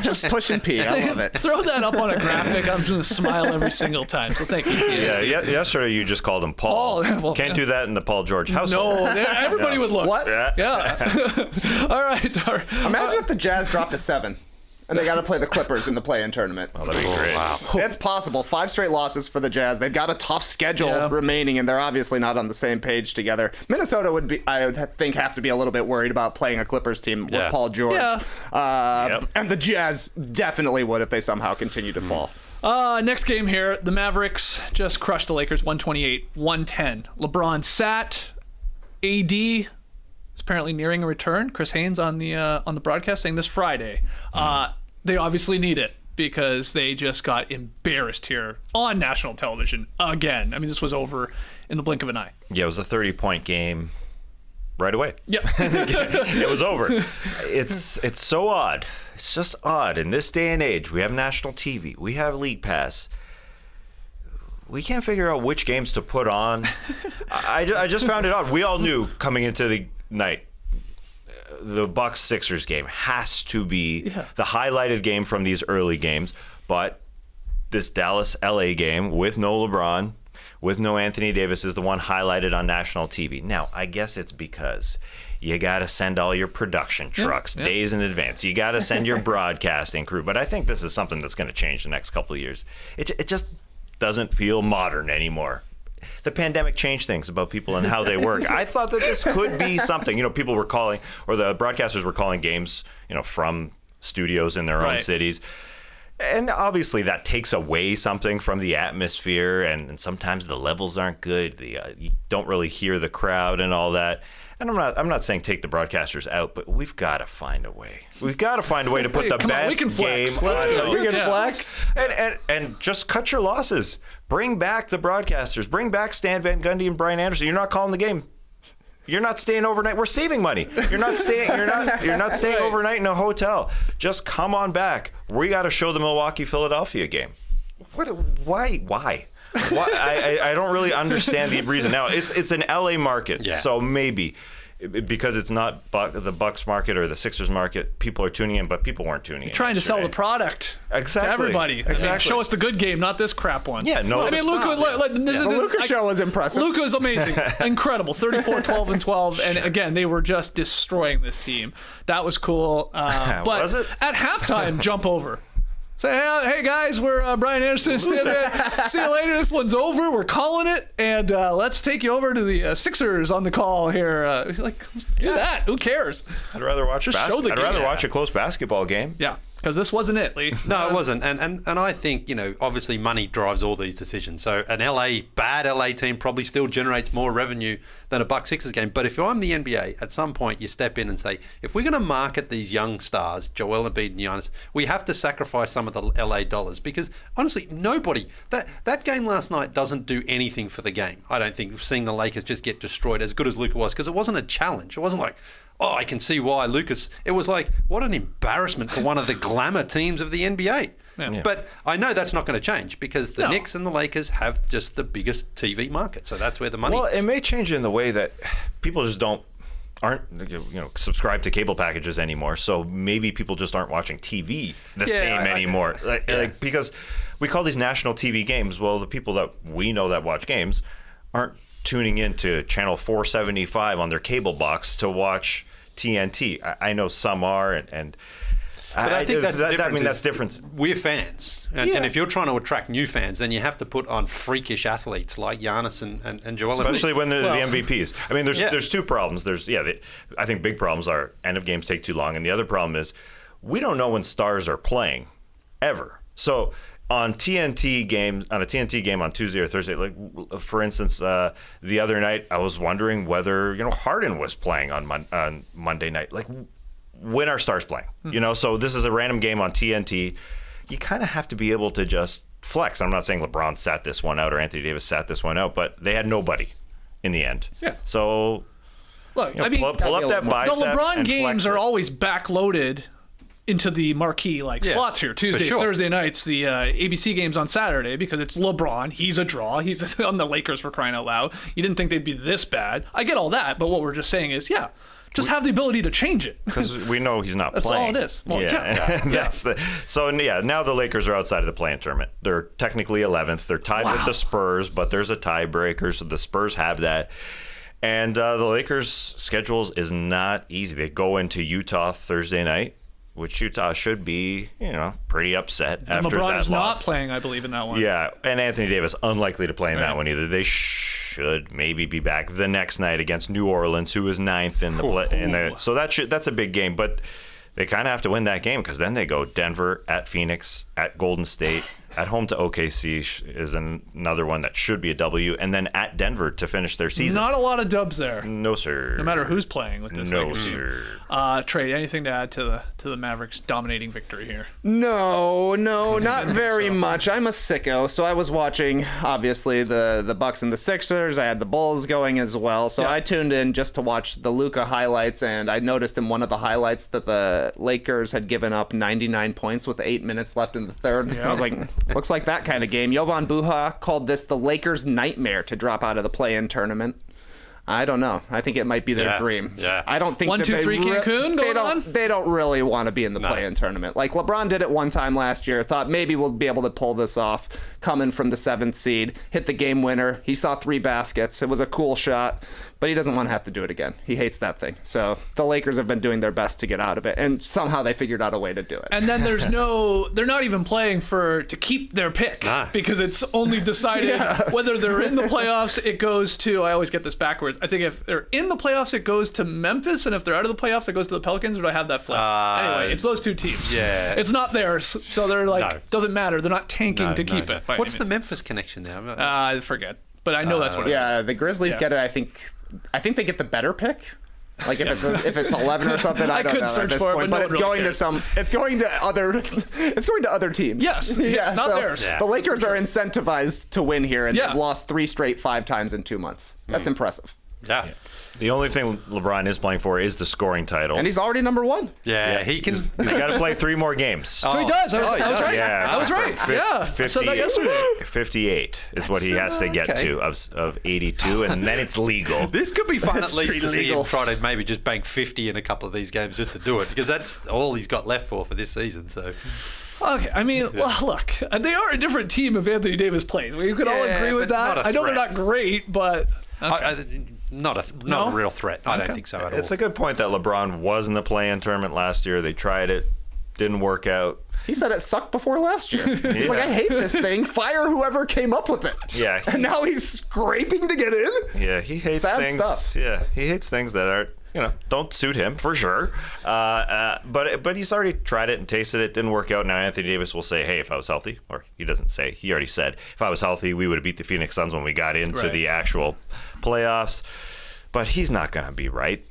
Just push and pee. I love it. Throw that up on a graphic. I'm just going to smile every single time. So thank you. Yeah, yesterday you just called him Paul. Well, Can't do that in the Paul George household. No, everybody would look. What? Yeah. All right. Imagine if the Jazz dropped to 7. And they got to play the Clippers in the play-in tournament. Oh, that'd be great. Wow. It's possible. 5 straight losses for the Jazz. They've got a tough schedule remaining, and they're obviously not on the same page together. Minnesota would be, I would think, have to be a little bit worried about playing a Clippers team with Paul George. Yeah. And the Jazz definitely would if they somehow continue to fall. Next game here, the Mavericks just crushed the Lakers 128-110. LeBron sat. AD is apparently nearing a return. Chris Haynes on the broadcast saying this Friday. They obviously need it because they just got embarrassed here on national television again. I mean, this was over in the blink of an eye. Yeah, it was a 30-point game right away. Yeah. It was over. It's so odd. It's just odd. In this day and age, we have national TV. We have League Pass. We can't figure out which games to put on. I just found it odd. We all knew coming into the night, the Bucks-Sixers game has to be the highlighted game from these early games. But this Dallas-LA game with no LeBron, with no Anthony Davis is the one highlighted on national TV. Now, I guess it's because you got to send all your production trucks days in advance. You got to send your broadcasting crew. But I think this is something that's going to change the next couple of years. It just doesn't feel modern anymore. The pandemic changed things about people and how they work. I thought that this could be something. People were calling, or the broadcasters were calling games, from studios in their own cities. And obviously that takes away something from the atmosphere, and sometimes the levels aren't good. You don't really hear the crowd and all that. And I'm not saying take the broadcasters out, but we've got to find a way. We've got to find a way to put the best game on. We can flex. And just cut your losses. Bring back the broadcasters. Bring back Stan Van Gundy and Brian Anderson. You're not calling the game. You're not staying overnight. We're saving money. You're not staying overnight in a hotel. Just come on back. We got to show the Milwaukee-Philadelphia game. Why? I don't really understand the reason. Now, it's an LA market, so maybe because it's not the Bucks market or the Sixers market, people are tuning in, but people weren't tuning in. Trying to sell yesterday. the product Exactly. to everybody. Exactly. I mean, show us the good game, not this crap one. Yeah, no, I mean, it's Luka, not. The Luka show was impressive. Luka is amazing. Incredible. 34, 12, and 12. And again, they were just destroying this team. That was cool. But Was it? at halftime, jump over. Say, hey guys, we're Brian Anderson. See you later. This one's over. We're calling it, and let's take you over to the Sixers on the call here. Do that. Who cares? I'd rather watch I'd rather watch a close basketball game. Yeah, because this wasn't it, Lee. No, it wasn't. And I think, obviously money drives all these decisions. So an bad LA team probably still generates more revenue than a Bucks Sixers game. But if I'm the NBA, at some point you step in and say, if we're going to market these young stars, Joel Embiid and Giannis, we have to sacrifice some of the LA dollars. Because honestly, nobody, that game last night doesn't do anything for the game. I don't think seeing the Lakers just get destroyed, as good as Luka was, because it wasn't a challenge. It wasn't like, oh, I can see why Lucas. It was like, what an embarrassment for one of the glamour teams of the NBA. Yeah. But I know that's not going to change because the Knicks and the Lakers have just the biggest TV market. So that's where the money is. Well, it may change in the way that people just aren't subscribed to cable packages anymore. So maybe people just aren't watching TV the same anymore. Because we call these national TV games. Well, the people that we know that watch games aren't tuning into channel 475 on their cable box to watch TNT. I know some are, and but I think that's different. We're fans, and if you're trying to attract new fans, then you have to put on freakish athletes like Giannis and Joel. Especially when they're the MVPs. I mean, there's two problems. I think big problems are end of games take too long, and the other problem is we don't know when stars are playing ever. So on a TNT game on Tuesday or Thursday, like for instance, the other night I was wondering whether Harden was playing on Monday night. Like, when are stars playing? So this is a random game on TNT. You kind of have to be able to just flex. I'm not saying LeBron sat this one out or Anthony Davis sat this one out, but they had nobody in the end. Yeah. So look, pull up that bicep. The LeBron and games flex are it. always backloaded into the marquee slots here. Tuesday, sure. Thursday nights, the ABC games on Saturday, because it's LeBron. He's a draw. He's on the Lakers, for crying out loud. You didn't think they'd be this bad. I get all that, but what we're just saying is, just have the ability to change it. Because we know he's not That's playing. all it is. Well, Now the Lakers are outside of the play-in tournament. They're technically 11th. They're tied with the Spurs, but there's a tiebreaker, so the Spurs have that. And the Lakers' schedules is not easy. They go into Utah Thursday night, which Utah should be, pretty upset And after LeBron that is loss. not playing, I believe, in that one. Yeah, and Anthony Davis unlikely to play in that Right. one either. They should maybe be back the next night against New Orleans, who is 9th in the so that's a big game, but they kind of have to win that game because then they go Denver, at Phoenix, at Golden State, at home to OKC is another one that should be a W, and then at Denver to finish their season. Not a lot of dubs there. No, sir. No matter who's playing with this No, Lakers team. sir. Trey, anything to add to the Mavericks dominating victory here? No, not very much. I'm a sicko, so I was watching, obviously, the Bucks and the Sixers. I had the Bulls going as well, so I tuned in just to watch the Luka highlights, and I noticed in one of the highlights that the Lakers had given up 99 points with 8 minutes left in the third. I was like, looks like that kind of game. Jovan Buha called this the Lakers' nightmare to drop out of the play-in tournament. I don't know. I think it might be their dream. Yeah. I don't think 1, 2, 3 Cancun going on? They don't really want to be in the play-in tournament. Like LeBron did it one time last year. Thought maybe we'll be able to pull this off. Coming from the 7th seed, hit the game winner. He saw 3 baskets. It was a cool shot, but he doesn't want to have to do it again. He hates that thing. So the Lakers have been doing their best to get out of it, and somehow they figured out a way to do it. And then they're not even playing to keep their pick because it's only decided whether they're in the playoffs. It goes to, I always get this backwards. I think if they're in the playoffs, it goes to Memphis, and if they're out of the playoffs, it goes to the Pelicans. Or do I have that flipped? Anyway, it's those two teams. Yeah. It's not theirs, so they're like, doesn't matter. They're not tanking to keep it. What's the Memphis connection there? I forget, but I know that's what it is. Yeah, the Grizzlies get it. I think they get the better pick. Like if it's 11 or something, I don't could know search at this for it, point. but But no it's one really going cares. to it's going to other teams. Yes, yeah, it's not theirs. The Lakers are incentivized to win here, and Yeah. they've lost 3 straight 5 times in 2 months. That's impressive. Yeah. The only thing LeBron is playing for is the scoring title. And he's already number one. Yeah, he can. He's got to play 3 more games. So he does. I was right. Yeah, I was right. I said that yesterday. 58 is what he has to get to of 82, and then it's legal. This could be fun at least to see legal. him try to maybe just bank 50 in a couple of these games just to do it, because that's all he's got left for this season. So. Okay, I mean, well, look, they are a different team if Anthony Davis plays. We could all agree with but not that. a I know they're threat. not great, but Not a real threat. I don't think so at all. It's a good point that LeBron was in the play-in tournament last year. They tried it, didn't work out. He said it sucked before last year. He's like, I hate this thing. Fire whoever came up with it. Yeah. And now he's scraping to get in? Yeah, he hates Sad things. stuff. Yeah, he hates things that are, don't suit him for sure. But he's already tried it and tasted it. Didn't work out. Now Anthony Davis will say, "Hey, if I was healthy," or he doesn't say. He already said, "If I was healthy, we would have beat the Phoenix Suns when we got into the actual playoffs." But he's not going to be right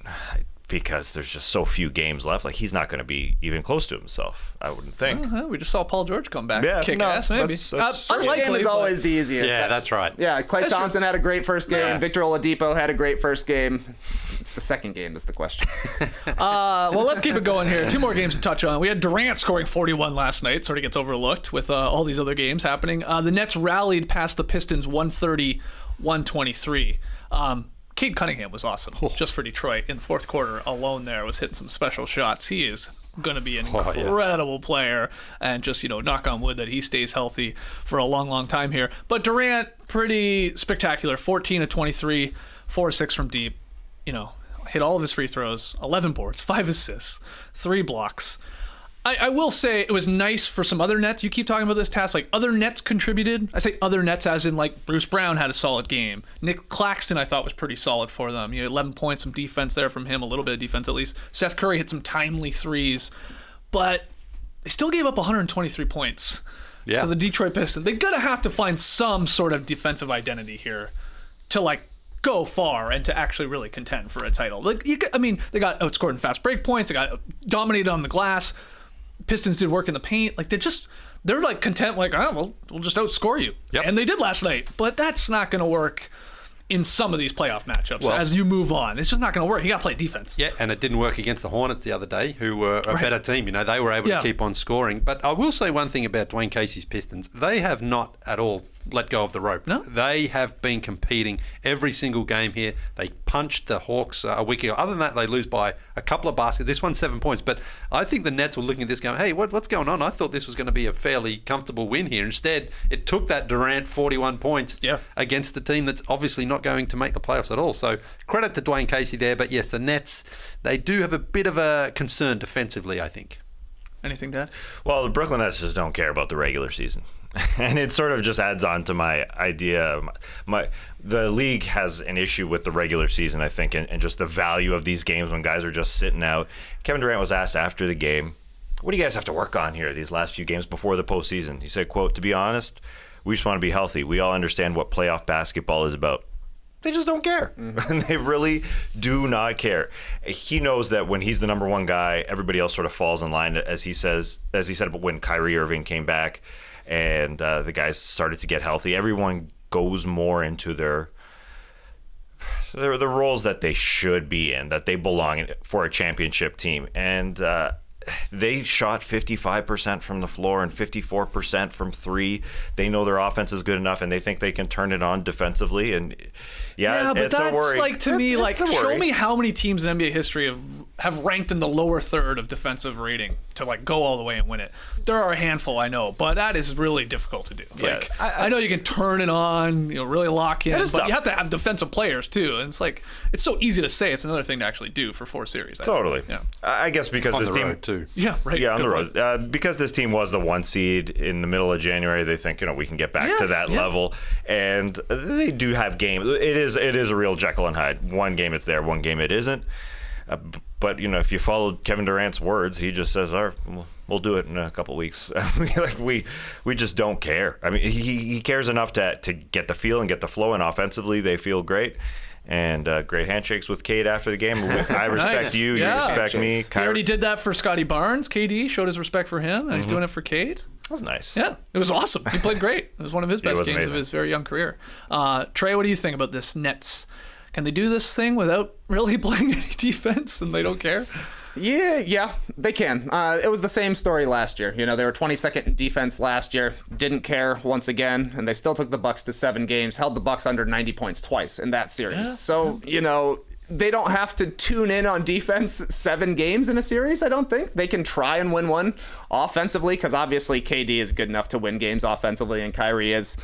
because there's just so few games left. Like, he's not going to be even close to himself, I wouldn't think. we just saw Paul George come back, Yeah, kick no, ass, maybe. that's- First Unlikely, game is but- always the easiest. Yeah, that's right. Yeah, Klay Thompson had a great first game. Yeah. Victor Oladipo had a great first game. It's the second game that's the question. Well, let's keep it going here. 2 more games to touch on. We had Durant scoring 41 last night. Sort of gets overlooked with all these other games happening. The Nets rallied past the Pistons 130-123. Cade Cunningham was awesome just for Detroit in the fourth quarter alone. There was hitting some special shots. He is going to be an incredible player, and just knock on wood that he stays healthy for a long time here. But Durant, pretty spectacular. 14 of 23, 4 of 6 from deep. Hit all of his free throws, 11 boards, 5 assists, 3 blocks. I will say it was nice for some other Nets. You keep talking about this task, like other Nets contributed. I say other Nets as in like Bruce Brown had a solid game. Nick Claxton I thought was pretty solid for them. 11 points, some defense there from him, a little bit of defense at least. Seth Curry hit some timely threes, but they still gave up 123 points. Yeah. To the Detroit Pistons. They're going to have to find some sort of defensive identity here to go far and to actually really contend for a title. They got outscored in fast break points. They got dominated on the glass. Pistons did work in the paint. They're content. We'll just outscore you. Yep. And they did last night. But that's not going to work in some of these playoff matchups as you move on. It's just not going to work. You got to play defense. Yeah, and it didn't work against the Hornets the other day, who were a better team. They were able to keep on scoring. But I will say one thing about Dwayne Casey's Pistons. They have not at all let go of the rope. No. They have been competing every single game here. They punched the Hawks a week ago. Other than that, they lose by a couple of baskets. This one's 7 points. But I think the Nets were looking at this going, hey, what's going on? I thought this was going to be a fairly comfortable win here. Instead, it took that Durant 41 points against a team that's obviously not going to make the playoffs at all. So credit to Dwayne Casey there. But yes, the Nets, they do have a bit of a concern defensively, I think. Anything, Dad? Well, the Brooklyn Nets just don't care about the regular season. And it sort of just adds on to my idea. The league has an issue with the regular season, I think, and just the value of these games when guys are just sitting out. Kevin Durant was asked after the game, what do you guys have to work on here these last few games before the postseason? He said, quote, "To be honest, we just want to be healthy. We all understand what playoff basketball is about." They just don't care. They really do not care. He knows that when he's the number one guy, everybody else sort of falls in line, as he said when Kyrie Irving came back and the guys started to get healthy. Everyone goes more into their roles that they should be in, that they belong in for a championship team. And they shot 55% from the floor and 54% from three. They know their offense is good enough, and they think they can turn it on defensively. And but it's that's a worry. to me, It's a show worry. me how many teams in NBA history have ranked in the lower third of defensive rating to go all the way and win it. There are a handful, I know, but that is really difficult to do. Yeah, I know you can turn it on, really lock in, but is tough. you have to have defensive players too. And it's so easy to say. It's another thing to actually do for 4 series. I think. Totally. Yeah. I guess because On this the team road, too. Yeah. Right. Yeah, on Good the point. road. Because this team was the 1 seed in the middle of January, they think we can get back to that level, and they do have games. It is a real Jekyll and Hyde. One game it's there, one game it isn't. But if you followed Kevin Durant's words, he just says, "All right, we'll do it in a couple weeks." we just don't care. I mean, he cares enough to get the feel and get the flow, and offensively they feel great. And great handshakes with Cade after the game. I respect Nice. you. Yeah. You respect me. He already did that for Scotty Barnes. KD showed his respect for him, and he's doing it for Cade. That was nice. Yeah, it was awesome. He played great. It was one of his best was games amazing. of his very young career. Trey, what do you think about this Nets Can they do this thing without really playing any defense and they don't care? Yeah, they can. It was the same story last year. You know, they were 22nd in defense last year, didn't care once again, and they still took the Bucks to 7 games, held the Bucks under 90 points twice in that series. Yeah. So, you know, they don't have to tune in on defense 7 games in a series, I don't think. They can try and win one offensively, because obviously KD is good enough to win games offensively, and Kyrie is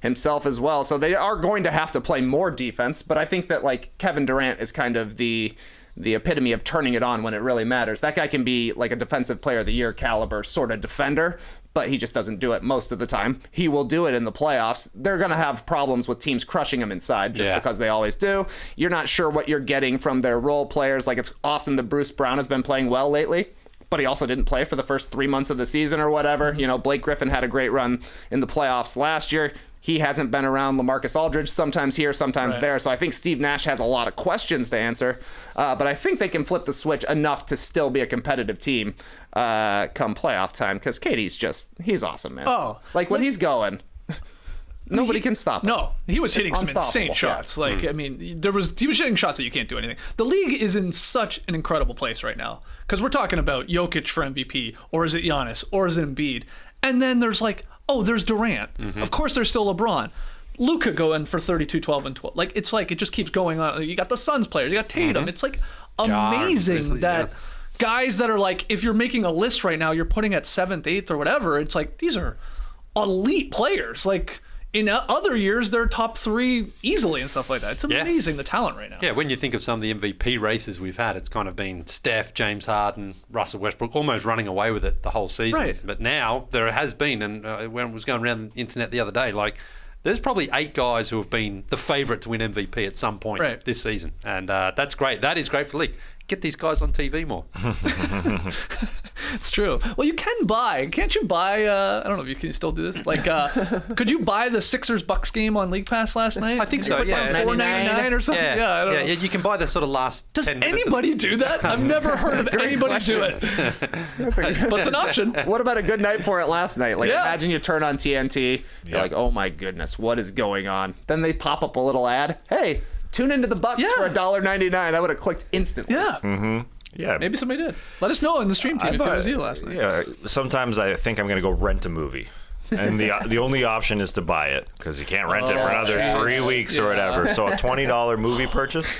himself as well. So they are going to have to play more defense, but I think that, like, Kevin Durant is kind of the epitome of turning it on when it really matters. That guy can be like a defensive player of the year caliber sort of defender, but he just doesn't do it most of the time. He will do it in the playoffs. They're going to have problems with teams crushing him inside just because they always do. You're not sure what you're getting from their role players. Like, it's awesome that Bruce Brown has been playing well lately, but he also didn't play for the first 3 months of the season or whatever. You know, Blake Griffin had a great run in the playoffs last year. He hasn't been around. LaMarcus Aldridge, sometimes here, sometimes there. So I think Steve Nash has a lot of questions to answer. But I think they can flip the switch enough to still be a competitive team come playoff time, because KD's he's awesome, man. Oh. Like, when he's going, nobody can stop him. No, he was hitting some Unstoppable, insane shots. Like, I mean, he was hitting shots that you can't do anything. The league is in such an incredible place right now, because we're talking about Jokic for MVP, or is it Giannis, or is it Embiid? And then there's like, oh, there's Durant. Of course, there's still LeBron. Luka going for 32, 12, and 12. Like, it's like, it just keeps going on. You got the Suns players. You got Tatum. It's like amazing that guys that are like, if you're making a list right now, you're putting at 7th, 8th, or whatever. It's like, these are elite players. Like, in other years, they're top 3 easily and stuff like that. It's amazing, the talent right now. Yeah, when you think of some of the MVP races we've had, it's kind of been Steph, James Harden, Russell Westbrook, almost running away with it the whole season. Right. But now there has been, and when I was going around the internet the other day, like, there's probably 8 guys who have been the favourite to win MVP at some point this season. And that's great. That is great for the league. Get these guys on TV more. It's true. Well, you can buy. Can't you buy? I don't know if you can still do this. Like, could you buy the Sixers-Bucks game on League Pass last night? I think so. Yeah, $4.99 or something. Yeah, I don't know. Yeah, you can buy the sort of last. Does 10 minutes anybody do that? I've never heard of anybody do it. But it's an option. What about a good night for it last night? Like, imagine you turn on TNT, you're like, oh my goodness, what is going on? Then they pop up a little ad. Hey, tune into the Bucks for $1.99. I would have clicked instantly. Yeah. Yeah. Maybe somebody did. Let us know in the stream team if it was you last night. Yeah. Sometimes I think I'm going to go rent a movie. And the only option is to buy it, because you can't rent it for another 3 weeks or whatever. So a $20 movie purchase,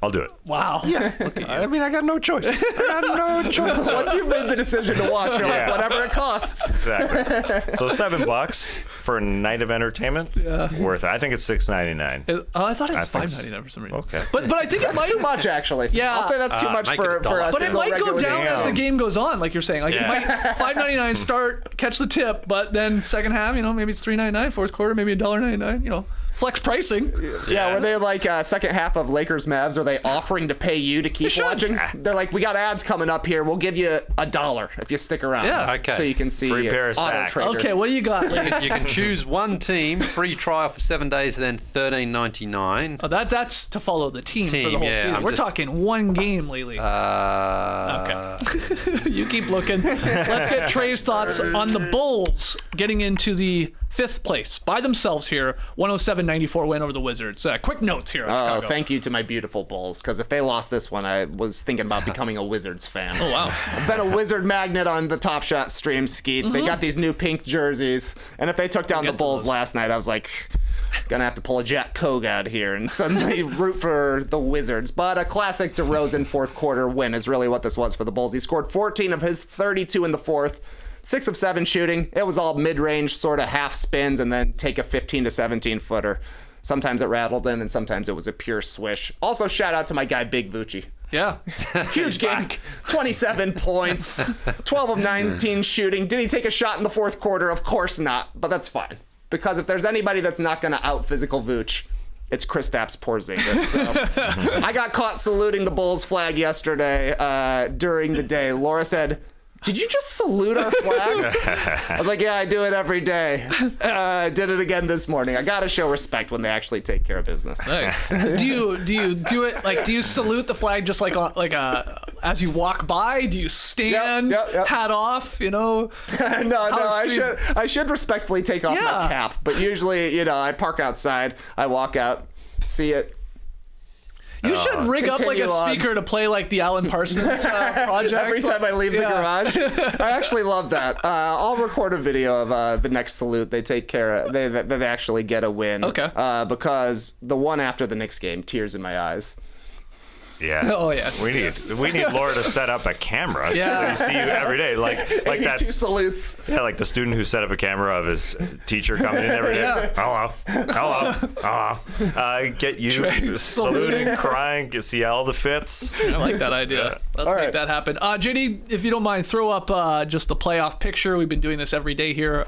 I'll do it. Wow. Yeah. I mean, I got no choice. Once you've made the decision to watch, you're like, whatever it costs. Exactly. So $7 for a night of entertainment, worth it. I think it's $6.99. I thought it was $5.99 for some reason. Okay. But I think it might Too much, actually. Yeah. I'll say that's too much make for it $1. a But it single might go regular down game. as the game goes on, like you're saying. Like, it might $5.99 start, catch the tip, but then second half, maybe it's $3.99, fourth quarter, maybe $1.99, flex pricing. Yeah, were they like second half of Lakers Mavs? Are they offering to pay you to keep watching? They're like, we got ads coming up here. We'll give you $1 if you stick around. Yeah. Okay. So you can see Free pair of auto sacks. trader. Okay, what do you got? You can choose one team, free trial for 7 days, then $13.99. Oh, that's to follow the team for the Team, whole yeah, season. I'm We're just- talking one game lately. Okay. You keep looking. Let's get Trey's thoughts on the Bulls getting into the 5th place by themselves here. 107-94 win over the Wizards. Quick notes here. Oh, thank you to my beautiful Bulls, because if they lost this one, I was thinking about becoming a Wizards fan. Oh, wow. I've been a Wizard magnet on the Top Shot stream, Skeets. They got these new pink jerseys, and if they took down the Bulls last night, I was like, gonna have to pull a Jack Koga out here and suddenly root for the Wizards. But a classic DeRozan fourth quarter win is really what this was for the Bulls. He scored 14 of his 32 in the fourth. 6 of 7 shooting. It was all mid-range, sort of half spins, and then take a 15 to 17 footer. Sometimes it rattled in, and sometimes it was a pure swish. Also, shout out to my guy Big Vucci. Yeah. Huge game. 27 points, 12 of 19 shooting. Did he take a shot in the fourth quarter? Of course not, but that's fine. Because if there's anybody that's not going to out-physical Vooch, it's Kristaps Porzingis. So I got caught saluting the Bulls flag yesterday during the day. Laura said, "Did you just salute our flag?" I was like, "Yeah, I do it every day." I did it again this morning. I gotta show respect when they actually take care of business. Nice. Do you do it like? Do you salute the flag just like as you walk by? Do you stand, Yep. hat off? No. I should respectfully take off my cap, but usually, I park outside, I walk out, see it, You should rig up like a Continue on. speaker to play like the Alan Parsons project. Every time I leave the garage, I actually love that. I'll record a video of the next salute. They take care of. They actually get a win. Okay. Because the one after the Knicks game, tears in my eyes. Yeah. Oh, yes. We need Laura to set up a camera so you see you every day, like 82 that's salutes. yeah, like the student who set up a camera of his teacher coming in every day. Yeah. Hello. Get you saluting, crying, get see all the fits. I like that idea. Let's make that happen. JD, if you don't mind, throw up just the playoff picture. We've been doing this every day here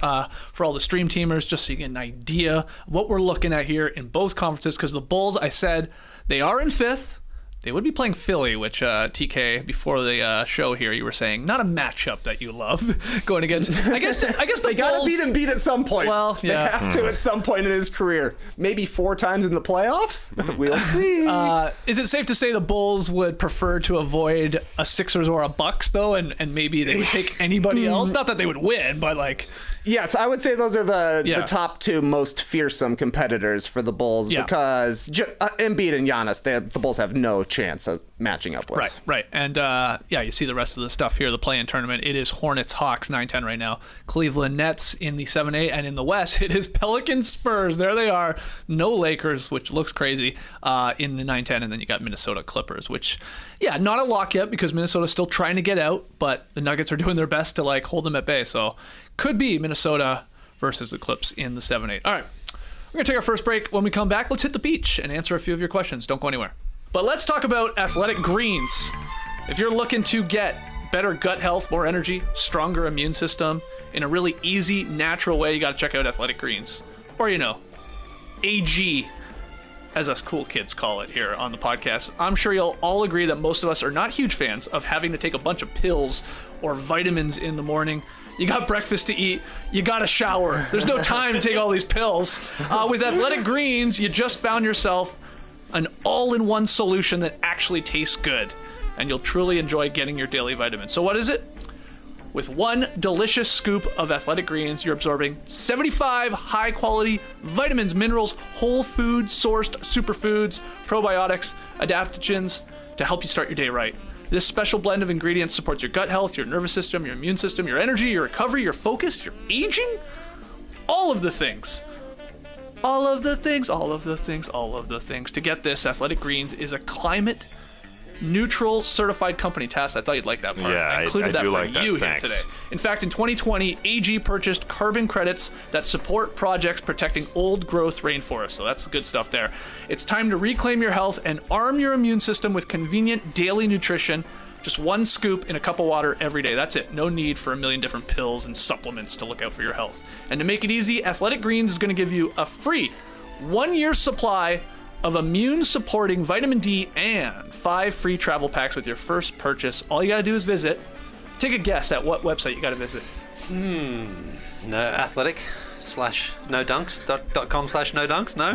for all the stream teamers, just so you get an idea of what we're looking at here in both conferences. Because the Bulls, I said, they are in 5th. They would be playing Philly, which TK before the show here, you were saying not a matchup that you love going against. I guess the They gotta Bulls, beat Embiid at some point. Well, yeah. They have to at some point in his career. Maybe 4 times in the playoffs. We'll see. Is it safe to say the Bulls would prefer to avoid a Sixers or a Bucks though, and maybe they would take anybody else? Not that they would win, but like. Yes, I would say those are the top 2 most fearsome competitors for the Bulls because Embiid and Giannis, the Bulls have no chance of matching up with. Right. And you see the rest of the stuff here, the play-in tournament. It is Hornets, Hawks, 9-10 right now. Cleveland Nets in the 7-8, and in the West, it is Pelicans, Spurs. There they are. No Lakers, which looks crazy, in the 9-10, and then you got Minnesota Clippers, which, not a lock yet because Minnesota's still trying to get out, but the Nuggets are doing their best to like hold them at bay. So could be Minnesota versus the Clips in the 7-8. All right, we're going to take our first break. When we come back, let's hit the beach and answer a few of your questions. Don't go anywhere. But let's talk about Athletic Greens. If you're looking to get better gut health, more energy, stronger immune system in a really easy, natural way, you got to check out Athletic Greens. Or, AG, as us cool kids call it here on the podcast. I'm sure you'll all agree that most of us are not huge fans of having to take a bunch of pills or vitamins in the morning. You got breakfast to eat. You got to shower. There's no time to take all these pills. With Athletic Greens, you just found yourself an all-in-one solution that actually tastes good, and you'll truly enjoy getting your daily vitamins. So what is it? With one delicious scoop of Athletic Greens, you're absorbing 75 high-quality vitamins, minerals, whole food sourced superfoods, probiotics, adaptogens to help you start your day right. This special blend of ingredients supports your gut health, your nervous system, your immune system, your energy, your recovery, your focus, your aging, all of the things. All of the things. To get this, Athletic Greens is a climate neutral certified company. Tass, I thought you'd like that part. Yeah, I included that do for like that. you here Thanks. today. In fact, in 2020, AG purchased carbon credits that support projects protecting old growth rainforests. So that's good stuff there. It's time to reclaim your health and arm your immune system with convenient daily nutrition. Just one scoop in a cup of water every day. That's it. No need for a million different pills and supplements to look out for your health. And to make it easy, Athletic Greens is going to give you a free 1-year supply of immune-supporting vitamin D and 5 free travel packs with your first purchase. All you got to do is visit. Take a guess at what website you got to visit. Athletic/nodunks.com/nodunks, no?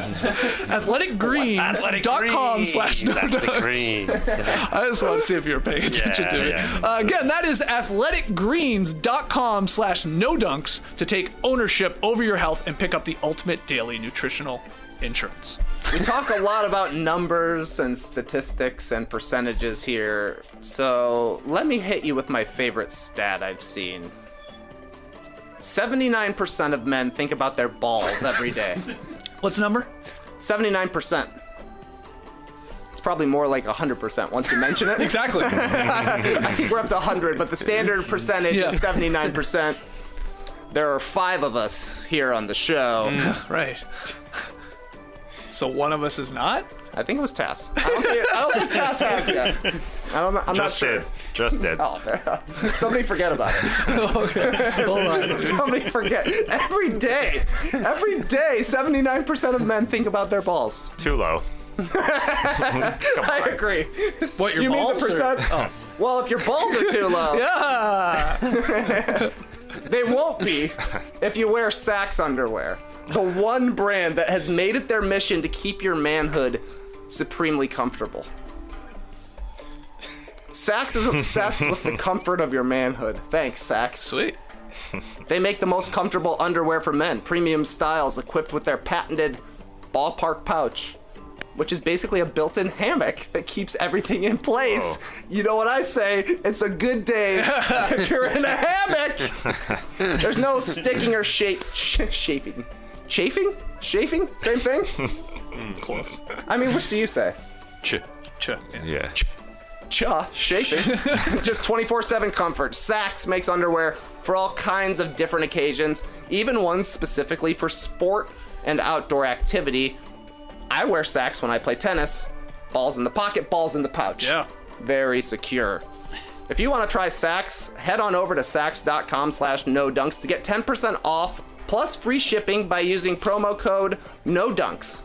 athleticgreens.com/nodunks. I just want to see if you're paying attention to me. Again, that is athleticgreens.com/nodunks to take ownership over your health and pick up the ultimate daily nutritional insurance. We talk a lot about numbers and statistics and percentages here, so let me hit you with my favorite stat I've seen. 79% of men think about their balls every day. What's the number? 79%. It's probably more like 100% once you mention it. Exactly. I think we're up to 100, but the standard percentage is 79%. There are 5 of us here on the show. Right. So one of us is not? I think it was Tass. I don't think Tass has yet. I'm not sure. Just did. Oh, somebody forget about it. Okay. Hold on. Somebody forget. Every day, 79% of men think about their balls. Too low. I agree. What, your you balls? mean the percent? Oh. Well, if your balls are too low, Yeah. they won't be if you wear Sax underwear. The one brand that has made it their mission to keep your manhood supremely comfortable. Sax is obsessed with the comfort of your manhood. Thanks, Sax. Sweet. They make the most comfortable underwear for men. Premium styles equipped with their patented ballpark pouch. which is basically a built-in hammock that keeps everything in place. You know what I say? It's a good day if you're in a hammock. There's no sticking or chafing. Chafing? Chafing? Same thing? Close. I mean, which do you say? Yeah. Chafing. Just 24/7 comfort. Saxx makes underwear for all kinds of different occasions, even ones specifically for sport and outdoor activity. I wear Saxx when I play tennis. Balls in the pocket, balls in the pouch. Yeah. Very secure. If you want to try Saxx, head on over to saxx.com/nodunks to get 10% off plus free shipping by using promo code NODUNKS.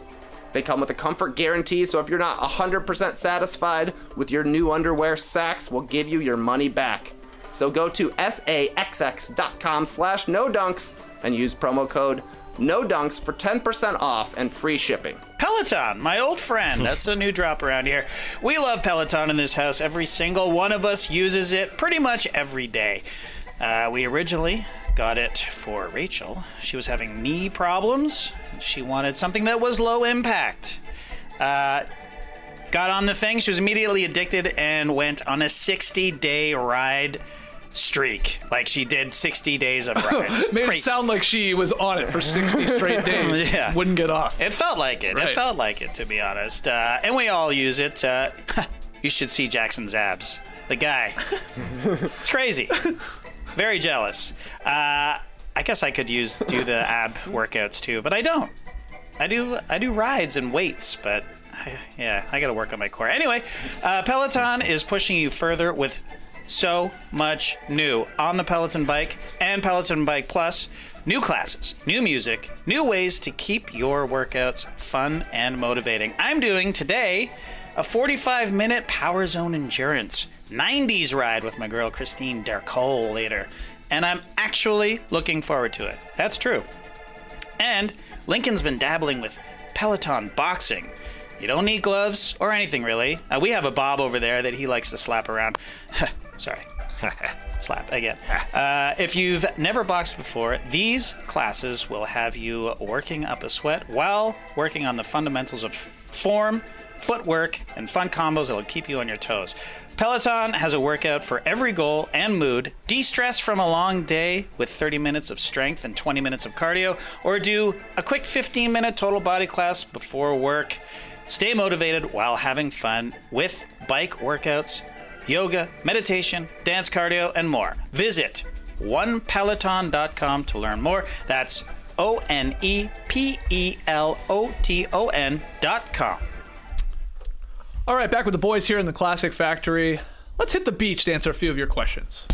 They come with a comfort guarantee, so if you're not 100% satisfied with your new underwear, Saxx will give you your money back. So go to saxx.com/nodunks and use promo code NODUNKS for 10% off and free shipping. Peloton, my old friend. That's a new drop around here. We love Peloton in this house. Every single one of us uses it pretty much every day. We originally got it for Rachel. She was having knee problems. She wanted something that was low impact. Got on the thing. She was immediately addicted and went on a 60-day ride streak. Like, she did 60 days of rides. Made it sound like she was on it for 60 straight days. Yeah. Wouldn't get off. It felt like it. Right. It felt like it, to be honest. And we all use it. You should see Jackson's abs. The guy. It's crazy. Very jealous. I guess I could do the ab workouts too, but I don't. I do rides and weights, but I gotta work on my core. Anyway, Peloton is pushing you further with so much new on the Peloton Bike and Peloton Bike Plus. New classes, new music, new ways to keep your workouts fun and motivating. I'm doing today a 45-minute Power Zone Endurance 90s ride with my girl Christine Dercole later. And I'm actually looking forward to it. That's true. And Lincoln's been dabbling with Peloton boxing. You don't need gloves or anything, really. We have a Bob over there that he likes to slap around. Sorry. Slap again. If you've never boxed before, these classes will have you working up a sweat while working on the fundamentals of form, footwork, and fun combos that will keep you on your toes. Peloton has a workout for every goal and mood. De-stress from a long day with 30 minutes of strength and 20 minutes of cardio, or do a quick 15-minute total body class before work. Stay motivated while having fun with bike workouts, yoga, meditation, dance cardio, and more. Visit onepeloton.com to learn more. That's ONEPELOTON.com. All right, back with the boys here in the Classic Factory. Let's hit the beach to answer a few of your questions.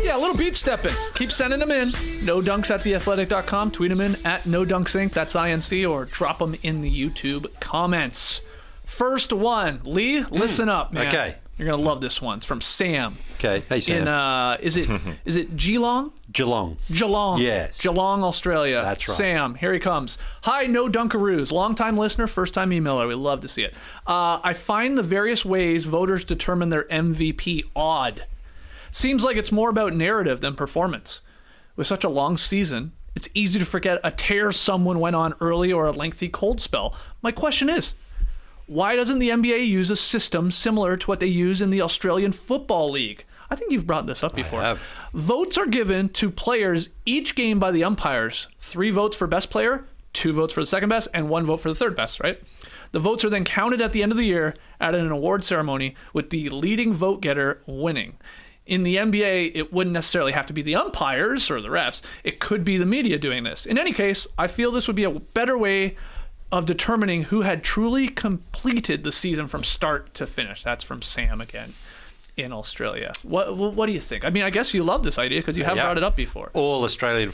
Yeah, a little beach stepping. Keep sending them in. NoDunks@theathletic.com. Tweet them in at NoDunksInc. That's INC, or drop them in the YouTube comments. First one, Lee, listen up, man. Okay. You're gonna love this one. It's from Sam. Okay. Hey, Sam. Is it Geelong? Geelong. Geelong. Yes. Geelong, Australia. That's right. Sam, here he comes. Hi, No Dunkaroos. Long-time listener, first-time emailer. We love to see it. I find the various ways voters determine their MVP odd. Seems like it's more about narrative than performance. With such a long season, it's easy to forget a tear someone went on early or a lengthy cold spell. My question is, why doesn't the NBA use a system similar to what they use in the Australian Football League? I think you've brought this up before. I have. Votes are given to players each game by the umpires. 3 votes for best player, 2 votes for the second best, and 1 vote for the third best, right? The votes are then counted at the end of the year at an award ceremony, with the leading vote getter winning. In the NBA, it wouldn't necessarily have to be the umpires or the refs. It could be the media doing this. In any case, I feel this would be a better way of determining who had truly completed the season from start to finish. That's from Sam again in Australia. What do you think? I mean, I guess you love this idea because you have brought it up before. All Australian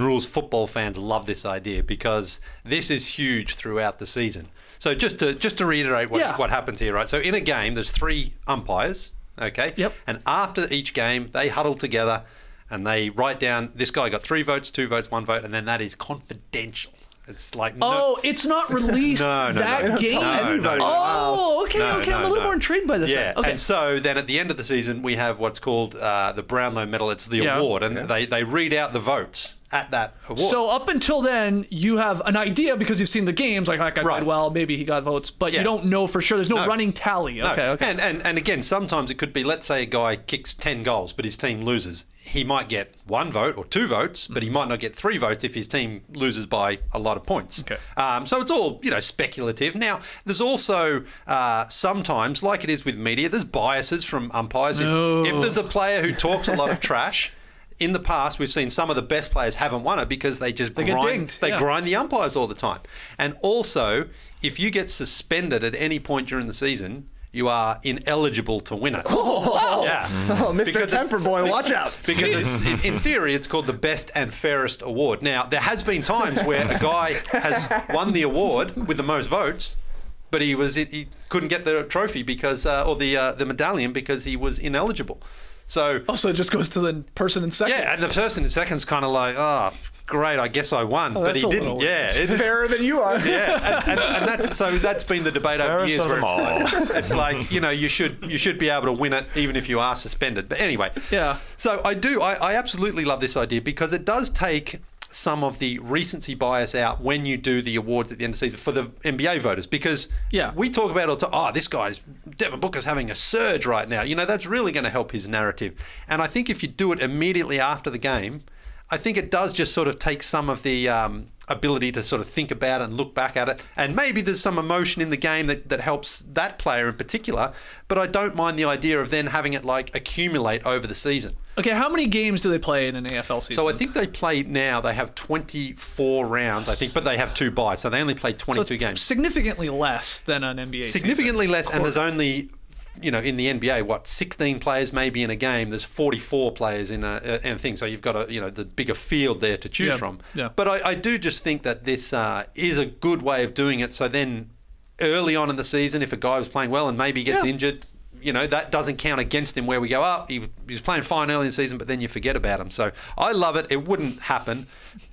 rules football fans love this idea because this is huge throughout the season. So just to reiterate what happens here, right? So in a game, there's 3 umpires, okay? Yep. And after each game, they huddle together and they write down, this guy got 3 votes, 2 votes, 1 vote, and then that is confidential. It's like it's not released that game. Okay. I'm a little more intrigued by this. Yeah, Okay. and so then at the end of the season, we have what's called the Brownlow Medal. It's the award, and they read out the votes at that award. So up until then, you have an idea because you've seen the games. Like that guy played well, maybe he got votes, but you don't know for sure. There's no running tally. Okay. And again, sometimes it could be, let's say a guy kicks 10 goals, but his team loses. He might get 1 vote or 2 votes, but he might not get 3 votes if his team loses by a lot of points. Okay. So it's all, speculative. Now, there's also sometimes, like it is with media, there's biases from umpires. If there's a player who talks a lot of trash, in the past, we've seen some of the best players haven't won it because they just grind the umpires all the time. And also, if you get suspended at any point during the season, you are ineligible to win it. Mr. Temper Boy, watch out. Because in theory, it's called the Best and Fairest Award. Now, there has been times where a guy has won the award with the most votes, but he couldn't get the trophy because or the medallion because he was ineligible. So it just goes to the person in second. Yeah, and the person in second's kind of like, great, I guess I won, but he didn't. Yeah, it's fairer than you are. Yeah, and that's been the debate over the years. Where it's like you should be able to win it even if you are suspended. But anyway, So I absolutely love this idea because it does take some of the recency bias out when you do the awards at the end of the season for the NBA voters, because we talk about all the time, this guy's Devin Booker's having a surge right now. That's really going to help his narrative. And I think if you do it immediately after the game, I think it does just sort of take some of the ability to sort of think about it and look back at it. And maybe there's some emotion in the game that helps that player in particular, but I don't mind the idea of then having it like accumulate over the season. Okay, how many games do they play in an AFL season? So I think they have 24 rounds, I think, but they have 2 byes, so they only play 22 games. Significantly less than an NBA season. Significantly less, and there's only, in the NBA, 16 players maybe in a game. There's 44 players in a thing, so you've got the bigger field there to choose from. Yeah. But I do just think that this is a good way of doing it, so then early on in the season, if a guy was playing well and maybe gets injured, that doesn't count against him where we go, he was playing fine early in the season, but then you forget about him. So I love it. It wouldn't happen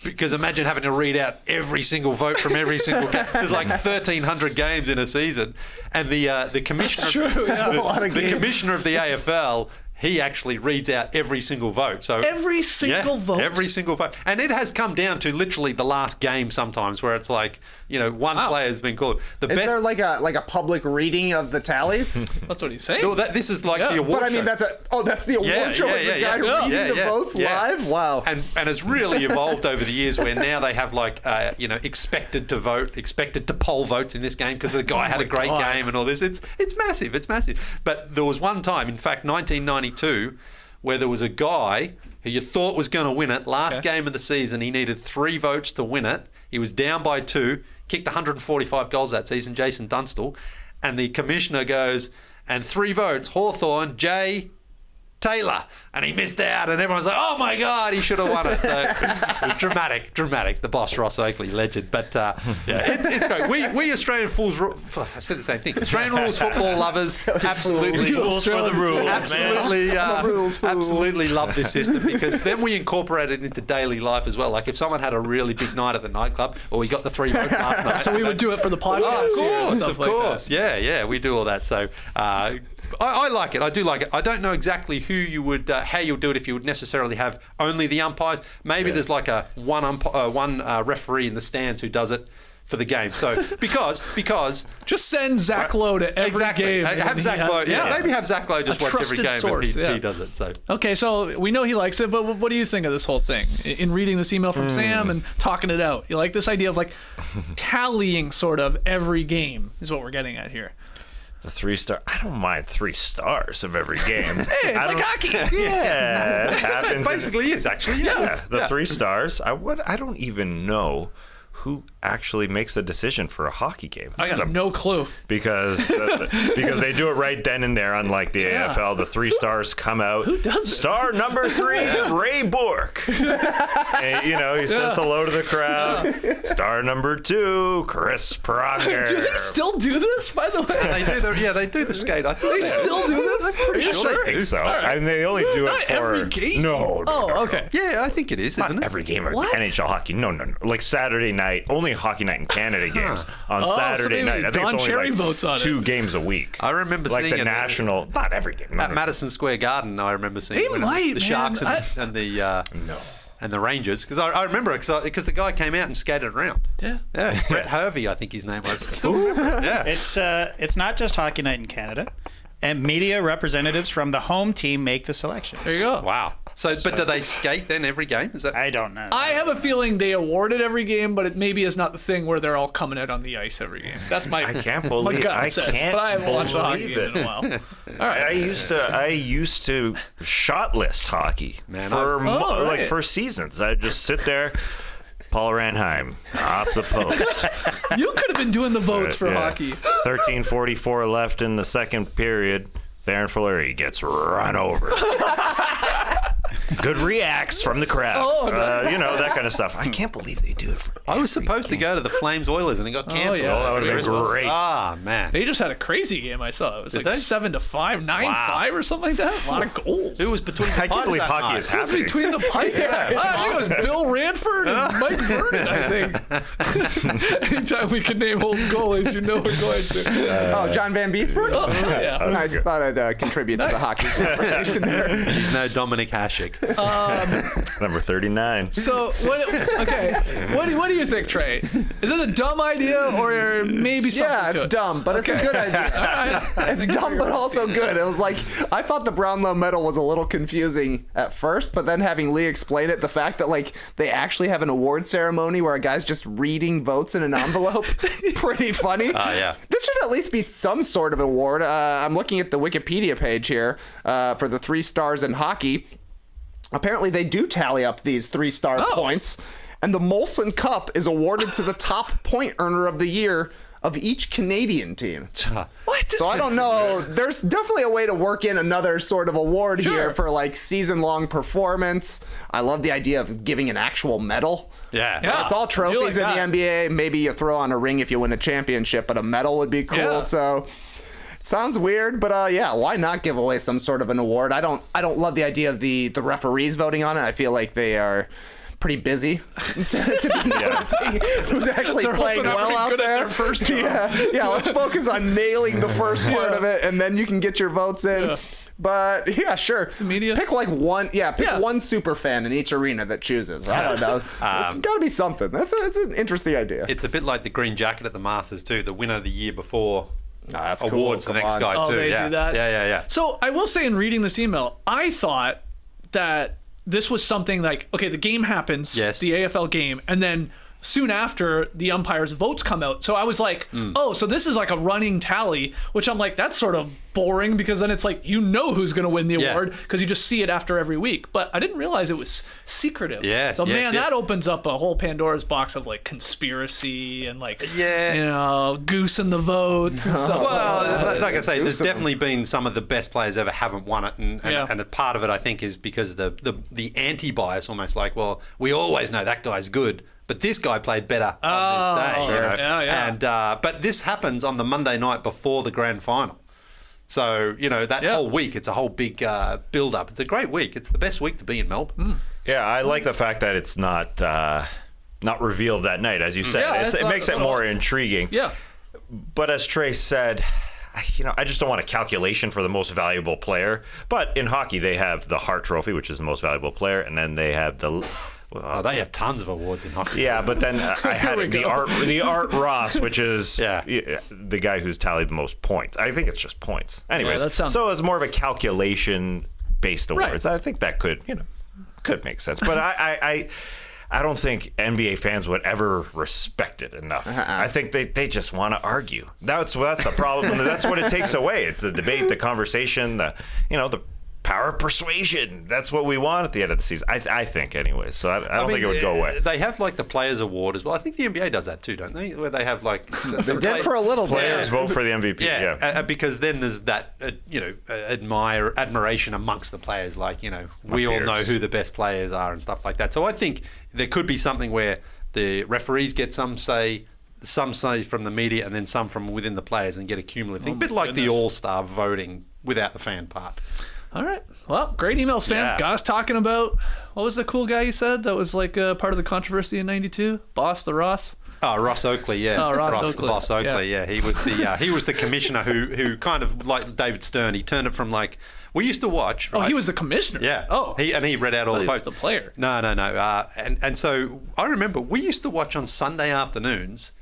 because imagine having to read out every single vote from every single game. There's like 1,300 games in a season. And the commissioner, the commissioner of the AFL, he actually reads out every single vote. So every single vote? Every single vote. And it has come down to literally the last game sometimes where it's like, one player has been called. Is there like a public reading of the tallies? That's what he's saying. No, this is like the award show. But I mean, that's the award show. The guy reading the votes live? Wow. And it's really evolved over the years where now they have like, expected to vote, expected to poll votes in this game because the guy had a great game and all this. It's massive. It's massive. But there was one time, in fact, 1992, where there was a guy who you thought was going to win it. Last game of the season, he needed 3 votes to win it. He was down by 2, kicked 145 goals that season, Jason Dunstall. And the commissioner goes, and 3 votes, Hawthorn, Jay Taylor. And he missed out, and everyone's like, oh my God, he should have won it. So it was dramatic. The boss, Ross Oakley, legend. But it's great. We Australian fools, I said the same thing. Australian rules football lovers absolutely rules for the rules, absolutely love this system because then we incorporate it into daily life as well. Like if someone had a really big night at the nightclub, or we got the 3 votes last night. So we would do it for the podcast. Of course. Yeah, we do all that. So I like it. I do like it. I don't know exactly who you would, how you'll do it if you would necessarily have only the umpires. Maybe there's like one referee in the stands who does it for the game. So because just send Zach Lowe to every game. Have Zach Lowe. Maybe have Zach Lowe just watch every game source, and he does it. So okay, so we know he likes it, but what do you think of this whole thing? In reading this email from Sam and talking it out, you like this idea of like tallying sort of every game is what we're getting at here. The 3-star. I don't mind 3 stars of every game. Hey, it's like hockey. Yeah, it happens. It basically is actually. Yeah, the 3 stars. I don't even know who actually makes the decision for a hockey game. I got no clue. Because they do it right then and there, unlike the AFL. The 3 stars come out. Who does it? Star number 3, Ray Bourque. And, he says hello to the crowd. Star number 2, Chris Pronger. Do they still do this, by the way? They do the skate. I think they still do this? I'm pretty sure. I think so. Right. And they only do it Not for every game? No. Oh, okay. Yeah, I think it is, isn't it? Every game of What? NHL hockey. No. Like Saturday night. only Hockey Night in Canada games on Saturday so night. I think Don it's only Cherry votes on 2 it. games a week. I remember like seeing the it national, not every game. at Madison Square Garden. I remember seeing They it when it was might, the man. Sharks and the and the Rangers, because I remember because the guy came out and skated around. Yeah. Brett Hervey, I think his name was. Still remember it. Yeah. It's not just Hockey Night in Canada, and media representatives from the home team make the selections. There you go. Wow. So, but do they skate then every game? Is that? I don't know. I have a feeling they award it every game, but it maybe is not the thing where they're all coming out on the ice every game. That's my I can't my believe gut I says, can't but I haven't watched a hockey believe game in a while. All right. I used to shot list hockey for seasons. I'd just sit there. Paul Ranheim off the post. You could have been doing the votes for hockey. 13:44 left in the second period. Theron Fleury gets run over. Good reacts from the crowd. Oh, nice. That kind of stuff. I can't believe they do it for I was supposed to go to the Flames Oilers and it got cancelled. yeah. Oh, that would have been great. Ah, man. They just had a crazy game. I saw it was like they? 7-5, 9-5, or something like that. A lot of goals. It was between the I can't pipes believe that hockey night. is It was happening. between the pipes. I think it was Bill Ranford and Mike Vernon, I think. Anytime we can name old goalies, you know we're going to. John Van Beethbrook? Yeah. I just thought I'd contribute to the hockey conversation there. He's no Dominic Hasek. Number 39. So, what do you think, Trey? Is this a dumb idea or maybe something Yeah, to it's it? dumb, but it's a good idea. It's dumb, but also good. It was like, I thought the Brownlow medal was a little confusing at first, but then having Lee explain it, the fact that like they actually have an award ceremony where a guy's just reading votes in an envelope, pretty funny. Yeah. This should at least be some sort of award. I'm looking at the Wikipedia page here for the 3 stars in hockey. Apparently, they do tally up these 3-star points, and the Molson Cup is awarded to the top point earner of the year of each Canadian team. What? So I don't know. There's definitely a way to work in another sort of award here for like season-long performance. I love the idea of giving an actual medal. Yeah. It's all trophies like in the NBA. Maybe you throw on a ring if you win a championship, but a medal would be cool. Yeah. So it sounds weird, but yeah, why not give away some sort of an award? I don't love the idea of the referees voting on it. I feel like they are pretty busy to be noticing who's actually They're playing also not well very out good at there. their first job. Yeah, let's focus on nailing the first part of it, and then you can get your votes in. Yeah. But yeah, sure. The media? Pick like one. Yeah, pick one super fan in each arena that chooses. I don't know. It's got to be something. It's an interesting idea. It's a bit like the green jacket at the Masters too. The winner the year before that's cool. awards the Come next on. guy too. They Yeah. do that? Yeah. So I will say in reading this email, I thought that this was something like, okay, the game happens, Yes. the AFL game, and then soon after the umpires' votes come out. So I was like, oh, so this is like a running tally, which I'm like, that's sort of boring because then it's like, you know who's going to win the Yeah. award because you just see it after every week. But I didn't realize it was secretive. Yes, So yes, man, yes. that opens up a whole Pandora's box of like conspiracy and like, Yeah. goosing the votes and stuff. Well, like I say, there's definitely been some of the best players ever haven't won it, and a part of it I think is because the anti-bias, almost like, well, we always know that guy's good, but this guy played better on this day. sure. You know? Yeah. And but this happens on the Monday night before the grand final. So, that whole week, it's a whole big build-up. It's a great week. It's the best week to be in Melbourne. Yeah, I like the fact that it's not revealed that night, as you said. Yeah, it makes it more intriguing. Yeah. But as Trey said, I just don't want a calculation for the most valuable player. But in hockey, they have the Hart Trophy, which is the most valuable player, and then they have the... They have tons of awards in hockey. Yeah, but then I had we the go. Art Ross, which is Yeah. the guy who's tallied the most points. I think it's just points. Anyways, that sounds- so it's more of a calculation-based awards. Right. I think that could make sense. But I don't think NBA fans would ever respect it enough. I think they just want to argue. That's the problem. That's what it takes away. It's the debate, the conversation, the power of persuasion. That's what we want at the end of the season. I think, anyways. So I don't think it would go away. They have like the Players Award as well. I think the NBA does that too, don't they? Where they have like They did for a little bit. Players vote for the MVP. Yeah. Because then there's that admiration amongst the players. Like we all peers. know who the best players are and stuff like that. So I think there could be something where the referees get some say from the media, and then some from within the players, and get a cumulative thing. A bit like the All-Star voting without the fan part. All right. Well, great email, Sam. Yeah. Got us talking about, what was the cool guy you said that was like part of the controversy in '92? Boss the Ross? Oh, Ross Oakley, yeah. Oh, Ross the Oakley. boss Oakley, yeah. He was the commissioner who kind of like David Stern. He turned it from like we used to watch. Right? Oh, he was the commissioner. Yeah. Oh, he read out all the he was quotes. the player. No. And so I remember we used to watch on Sunday afternoons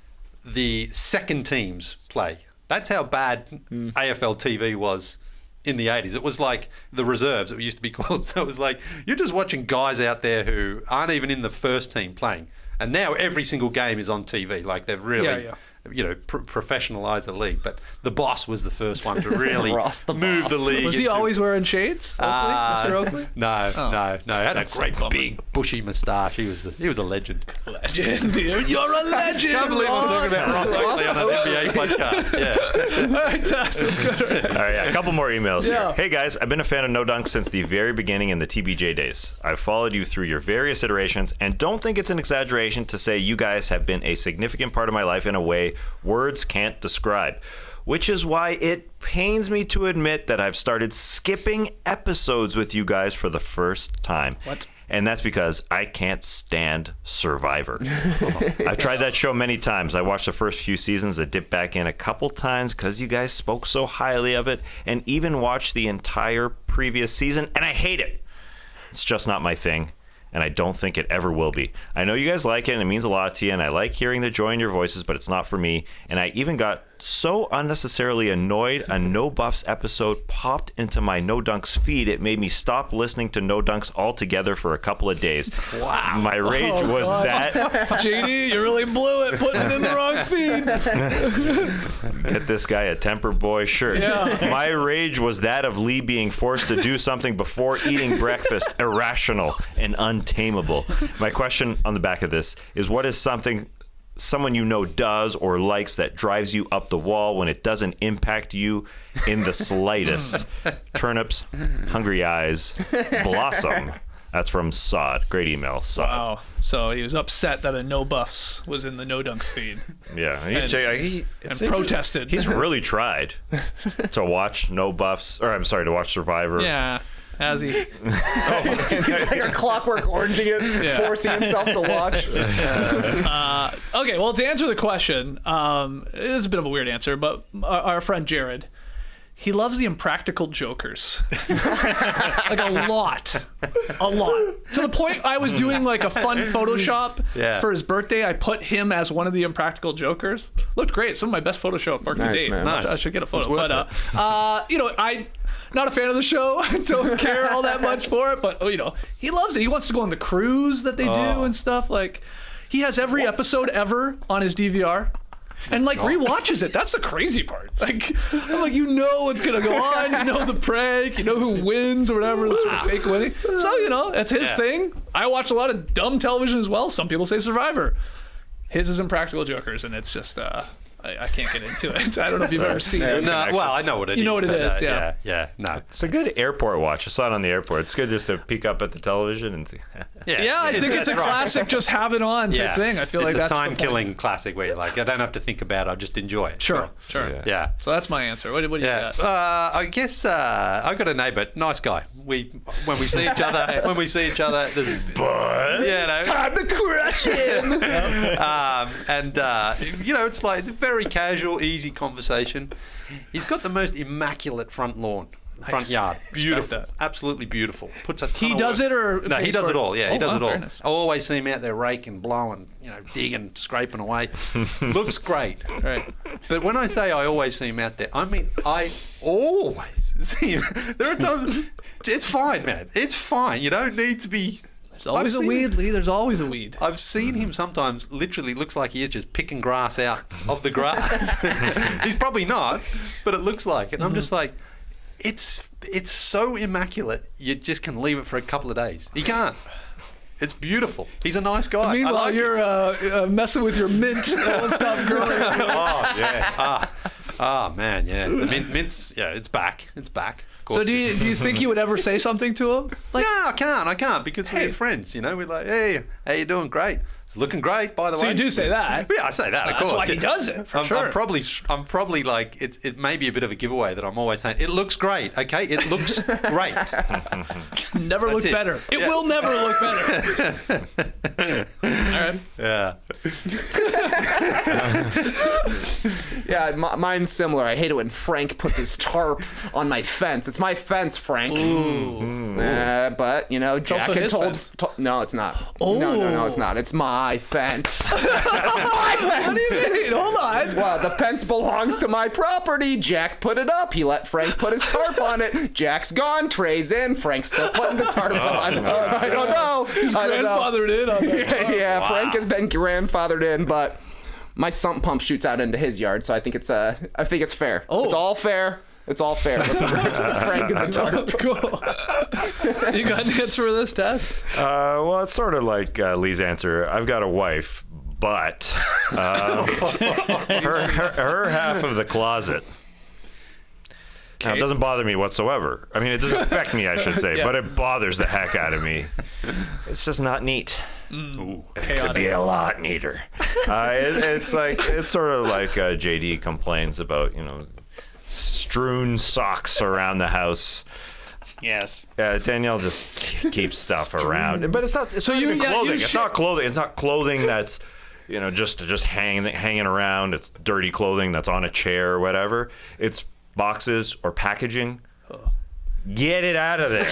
the second teams play. That's how bad AFL TV was in the 80s. It was like the reserves, it used to be called. So it was like you're just watching guys out there who aren't even in the first team playing. And now every single game is on TV. Like they've really, professionalized the league. But the boss was the first one to really move the league. Was he always wearing shades? Oakley? Mr. Oakley? No. He had a great big bushy moustache. He was a legend. Legend, dude. You're a legend. Can't believe I'm talking about Ross Oakley on an NBA podcast. Yeah. All right, Tess, let's go. All right, a couple more emails Yeah. here. Hey guys, I've been a fan of No Dunk since the very beginning in the TBJ days. I've followed you through your various iterations and don't think it's an exaggeration to say you guys have been a significant part of my life in a way words can't describe. Which is why it pains me to admit that I've started skipping episodes with you guys for the first time. What? And that's because I can't stand Survivor. I've tried that show many times. I watched the first few seasons. I dipped back in a couple times because you guys spoke so highly of it, and even watched the entire previous season, and I hate it. It's just not my thing, and I don't think it ever will be. I know you guys like it, and it means a lot to you, and I like hearing the joy in your voices, but it's not for me. And I even got so unnecessarily annoyed a No Buffs episode popped into my No Dunks feed, it made me stop listening to No Dunks altogether for a couple of days. Wow. My rage was that... JD, you really blew it putting it in the wrong feed. Get this guy a Temper Boy shirt. Yeah. My rage was that of Lee being forced to do something before eating breakfast irrational and untamable. My question on the back of this is, what is something someone you know does or likes that drives you up the wall when it doesn't impact you in the slightest? Turnips, hungry eyes, blossom. That's from Sod. Great email, Sod. Wow. So he was upset that a No Buffs was in the No Dunks feed. Yeah. And protested. He's really tried to watch No Buffs, or I'm sorry, to watch Survivor. Yeah. Has he? He's like a clockwork oranging it, forcing himself to watch. Okay, well, to answer the question, it is a bit of a weird answer, but our friend Jared, he loves the Impractical Jokers. Like a lot. To the point I was doing like a fun Photoshop for his birthday. I put him as one of the Impractical Jokers. Looked great. Some of my best Photoshop work to date. Man. Nice. I should get a photo. But, I'm not a fan of the show. I don't care all that much for it, but, he loves it. He wants to go on the cruise that they do and stuff. Like, he has every episode ever on his DVR. And rewatches it. That's the crazy part. Like, I'm like, what's gonna go on. You know the prank. You know who wins or whatever. The sort of fake winning. So that's his thing. I watch a lot of dumb television as well. Some people say Survivor. His is Impractical Jokers, and it's just I can't get into it. I don't know if you've ever seen it. No, well, I know what it is. You know what it but, is, yeah. No. It's a good airport watch. I saw it on the airport. It's good just to peek up at the television and see. Yeah, I think it's a classic, just have it on type thing. I feel like that's a time-killing classic where you're like, I don't have to think about it, I just enjoy it. Sure. Yeah. So that's my answer. What do you got? I guess I got a neighbour, nice guy. When we see each other, there's Time to crush him. It's like very casual, easy conversation. He's got the most immaculate front lawn. Front yard, beautiful, absolutely beautiful. Puts a ton He of does work. it, or no? He does it all. Yeah, he does it all. Nice. I always see him out there raking, blowing, digging, scraping away. Looks great. Right. But when I say I always see him out there, I mean I always see him. There are times. It's fine, man. It's fine. You don't need to be. There's always a weed, Lee. There's always a weed. I've seen him sometimes literally looks like he is just picking grass out of the grass. He's probably not, but it looks like it. And I'm just like, it's so immaculate, you just can leave it for a couple of days. You can't. It's beautiful. He's a nice guy. Meanwhile, you're messing with your mint that won't stop growing. Oh, yeah. Oh, man, yeah. The mint's, it's back. It's back. So do you think you would ever say something to him? No, I can't because we're friends, We're like, hey, how you doing? Great. It's looking great, by the way. So you do say that. Yeah, I say that, of course. That's why he does it, for sure. I'm probably like, it may be a bit of a giveaway that I'm always saying, it looks great, okay? It looks great. Never looked better. It will never look better. All right. Yeah. Yeah, mine's similar. I hate it when Frank puts his tarp on my fence. It's my fence, Frank. But, you know, Jack also had his told... fence. No, it's not. Oh. No, it's not. It's my fence. My fence. What do you mean? Hold on. Well, the fence belongs to my property. Jack put it up. He let Frank put his tarp on it. Jack's gone. Trey's in. Frank's still putting the tarp on. I don't know. He's grandfathered in on that. Yeah, wow. Frank has been grandfathered in, but my sump pump shoots out into his yard, so I think it's fair. Oh. It's all fair. It's all fair. With regards to Frank and the tarp. Cool. You got an answer for this, Tess? Well, it's sort of like Lee's answer. I've got a wife, but her half of the closet. Now, it doesn't bother me whatsoever. I mean, it doesn't affect me, I should say, but it bothers the heck out of me. It's just not neat. It could be a lot neater. It's sort of like JD complains about, you know, strewn socks around the house. Yes. Danielle just keeps stuff around, but it's not. It's not even clothing. It's not clothing. It's not clothing that's, you know, just hanging around. It's dirty clothing that's on a chair or whatever. It's boxes or packaging. Get it out of there.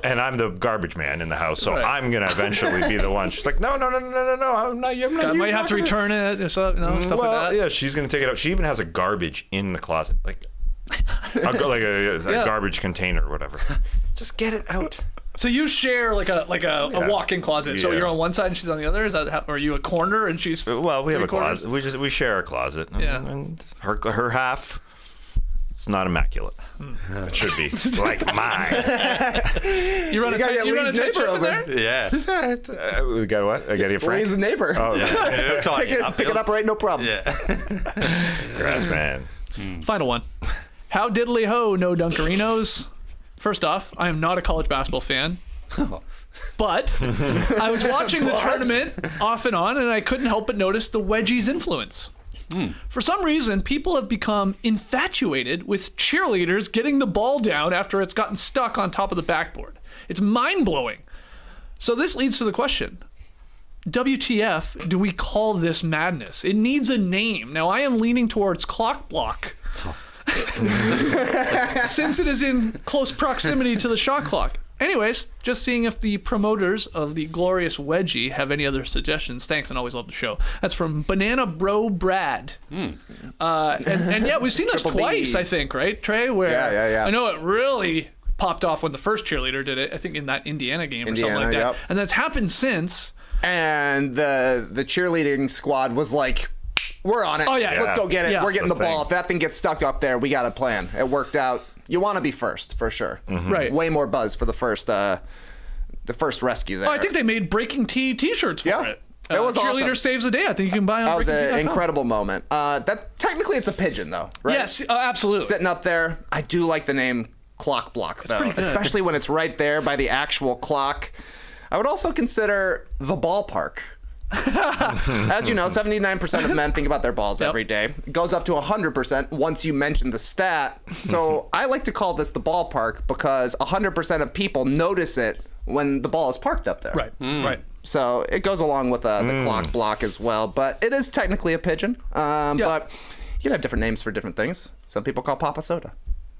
And I'm the garbage man in the house, so I'm gonna eventually be the one. She's like, no, I'm not. I might have to return it or stuff, stuff like that. Yeah, she's gonna take it out. She even has a garbage in the closet, like a garbage container or whatever. Just get it out. So you share like a walk-in closet. Yeah. So you're on one side and she's on the other. Is that how, or are you a corner and she's? Well, we have a corners? closet. We share a closet. Yeah. And her half. It's not immaculate. It should be. It's like mine. You run a tight ship in there? Yeah. We got what? I got a friend. He's a neighbor. Oh, yeah. Pick it up right, no problem. Yeah. Grass man. Final one. How diddly ho, no Dunkerinos? First off, I am not a college basketball fan. But I was watching the tournament off and on, and I couldn't help but notice the wedgies' influence. For some reason, people have become infatuated with cheerleaders getting the ball down after it's gotten stuck on top of the backboard. It's mind-blowing. So this leads to the question. WTF do we call this madness? It needs a name. Now, I am leaning towards clock block. Since it is in close proximity to the shot clock. Anyways, just seeing if the promoters of the glorious wedgie have any other suggestions. Thanks, and always love the show. That's from Banana Bro Brad. And yeah, we've seen this twice, I think, right, Trey? Where Yeah. I know it really popped off when the first cheerleader did it, I think in that Indiana game or something like that. Yep. And that's happened since. And the cheerleading squad was like, we're on it. Oh, yeah. Let's go get it. Yeah. We're getting the That's the ball. thing. If that thing gets stuck up there, we got a plan. It worked out. You want to be first, for sure. Right. Way more buzz for the first rescue there. Oh, I think they made Breaking T-shirts for it. It was Cheerleader awesome. Saves the Day. I think you can buy on That was an BreakingT.com. incredible moment. That technically it's a pigeon though, right? Yes, absolutely. Sitting up there. I do like the name Clock Block though, pretty good. especially when it's right there by the actual clock. I would also consider the ballpark. As you know, 79% of men think about their balls every day. It goes up to 100% once you mention the stat. So I like to call this the ballpark because 100% of people notice it when the ball is parked up there. Right, right. So it goes along with the clock block as well. But it is technically a pigeon. But you can have different names for different things. Some people call Papa Soda.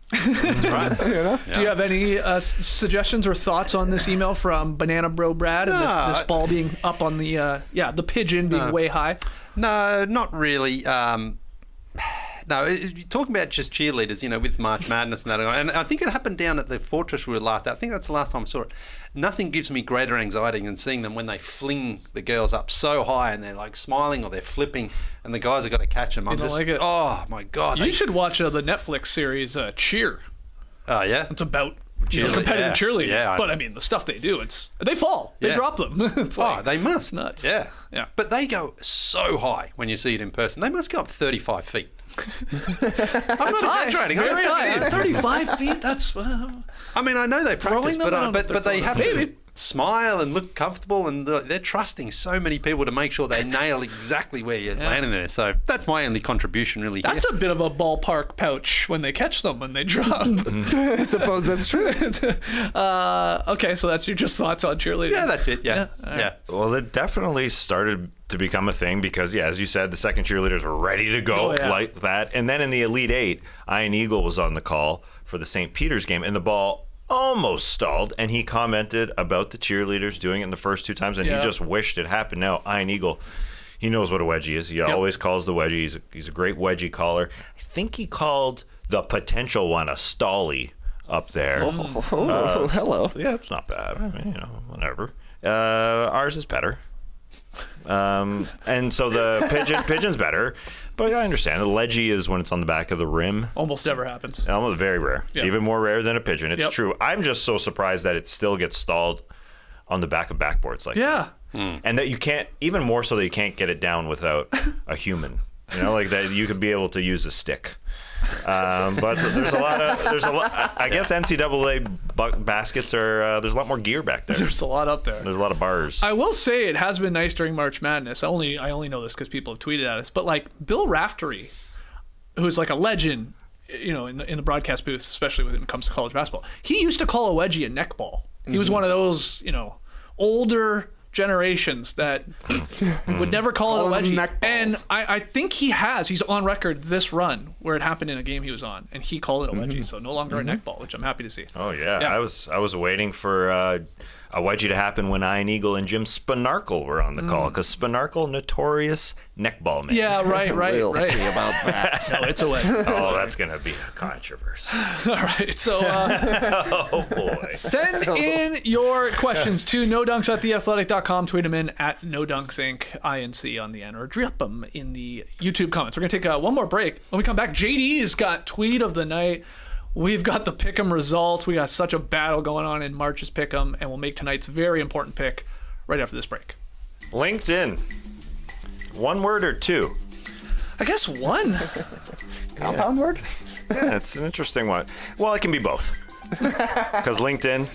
That's right. You know? Do you have any suggestions or thoughts on this email from Banana Bro Brad and this ball being up on the the pigeon being way high? No, not really. No, you're talking about just cheerleaders, you know, with March Madness and that. And I think it happened down at the Fortress we were last. I think that's the last time I saw it. Nothing gives me greater anxiety than seeing them when they fling the girls up so high and they're like smiling or they're flipping and the guys have got to catch them. I'm don't just like it? Oh my god! You should watch the Netflix series Cheer. Oh yeah, It's about competitive cheerleading. Yeah, but I mean, the stuff they do, they fall. They drop them. It's like, they must. nuts. Yeah. Yeah. But they go so high when you see it in person. They must go up 35 feet. I'm not exaggerating. Very I high. think it is. 35 feet. That's. I mean, I know they practice, Throwing them but they have maybe. smile and look comfortable, and they're trusting so many people to make sure they nail exactly where you're landing there. So that's my only contribution really here. That's a bit of a ballpark pouch when they catch them when they drop. I suppose that's true. Okay, so that's your just thoughts on cheerleading. Yeah, that's it. Yeah. Well, it definitely started to become a thing because, as you said, the second cheerleaders were ready to go like that. And then in the Elite Eight, Ian Eagle was on the call for the St. Peter's game, and the ball almost stalled, and he commented about the cheerleaders doing it in the first 2 times, and he just wished it happened. Now, Ian Eagle, he knows what a wedgie is. He always calls the wedgie. He's a great wedgie caller. I think he called the potential one a stolly up there. Hello. Yeah, it's not bad. I mean, whatever. Ours is better. And so the pigeon's better. But I understand. The ledgy is when it's on the back of the rim. Almost never happens. Almost very rare. Yep. Even more rare than a pigeon. It's true. I'm just so surprised that it still gets stalled on the back of backboards like that. And that you can't, even more so that you can't get it down without a human. Like that you could be able to use a stick. But there's a lot. I guess NCAA baskets are. There's a lot more gear back there. There's a lot up there. There's a lot of bars. I will say it has been nice during March Madness. I only know this because people have tweeted at us. But like Bill Raftery, who's like a legend, in the broadcast booth, especially when it comes to college basketball, he used to call a wedgie a neck ball. He was one of those, older generations that would never call it a wedgie. Neck balls. And I think he's on record this run where it happened in a game he was on, and he called it a wedgie, so no longer a neck ball, which I'm happy to see. Oh yeah. I was waiting for a wedgie to happen when Ian Eagle and Jim Spinarkle were on the call, because Spinarkle, notorious neckball man. Yeah, right. We'll see about that. No, it's a wedgie. Oh, that's gonna be a controversy. All right, so Oh boy. send in your questions to nodunks@theathletic.com. Tweet them in at nodunks INC on the end, or drop them in the YouTube comments. We're gonna take one more break. When we come back, JD's got tweet of the night. We've got the pick'em results. We got such a battle going on in March's pick'em, and we'll make tonight's very important pick right after this break. LinkedIn. One word or two? I guess one. Compound word? Yeah, it's an interesting one. Well, it can be both. Because LinkedIn,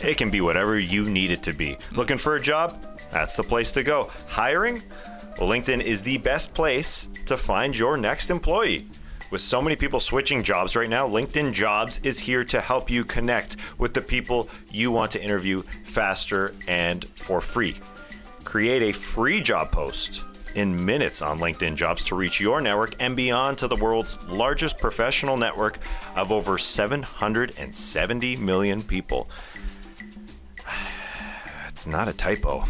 it can be whatever you need it to be. Looking for a job? That's the place to go. Hiring? Well, LinkedIn is the best place to find your next employee. With so many people switching jobs right now, LinkedIn Jobs is here to help you connect with the people you want to interview faster and for free. Create a free job post in minutes on LinkedIn Jobs to reach your network and beyond to the world's largest professional network of over 770 million people. It's not a typo.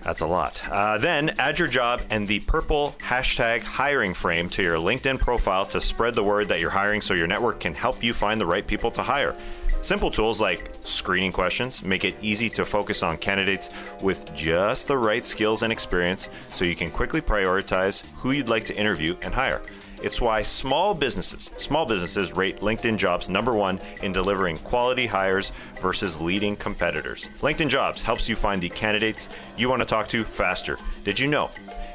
That's a lot. Then add your job and the purple hashtag hiring frame to your LinkedIn profile to spread the word that you're hiring so your network can help you find the right people to hire. Simple tools like screening questions make it easy to focus on candidates with just the right skills and experience so you can quickly prioritize who you'd like to interview and hire. It's why small businesses rate LinkedIn Jobs #1 in delivering quality hires versus leading competitors. LinkedIn Jobs helps you find the candidates you want to talk to faster. Did you know?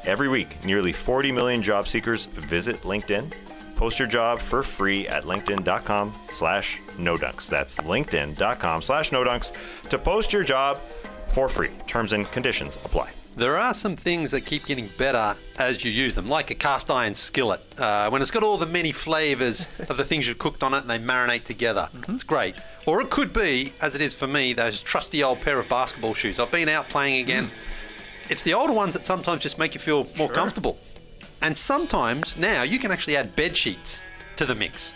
Every week, nearly 40 million job seekers visit LinkedIn. Post your job for free at linkedin.com/nodunks. That's linkedin.com/nodunks to post your job for free. Terms and conditions apply. There are some things that keep getting better as you use them, like a cast iron skillet. When it's got all the many flavors of the things you've cooked on it and they marinate together. It's great. Or it could be, as it is for me, those trusty old pair of basketball shoes. I've been out playing again. It's the older ones that sometimes just make you feel more comfortable. And sometimes now you can actually add bed sheets to the mix.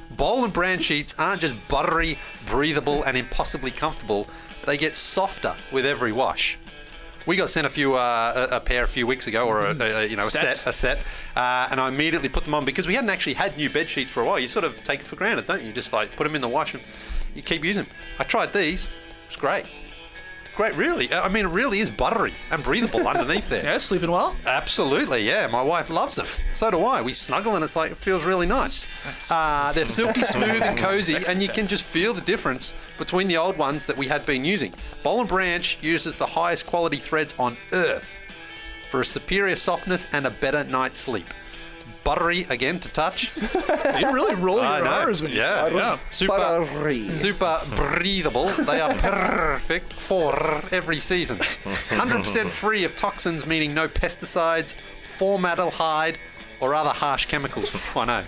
Bowl and brand sheets aren't just buttery, breathable, and impossibly comfortable. They get softer with every wash. We got sent a pair a few weeks ago, or a set, and I immediately put them on because we hadn't actually had new bed sheets for a while. You sort of take it for granted, don't you? Just like put them in the wash and you keep using them. I tried these. It's great. Great, really. I mean, it really is buttery and breathable underneath there. Yeah, sleeping well? Absolutely, yeah. My wife loves them. So do I. We snuggle and it feels really nice. They're silky smooth and cozy, and you can just feel the difference between the old ones that we had been using. Boll & Branch uses the highest quality threads on earth for a superior softness and a better night's sleep. buttery again to touch. You really roll your R's when you say it. Yeah. Super breathable. They are perfect for every season. 100% free of toxins, meaning no pesticides, formaldehyde, or other harsh chemicals. I know.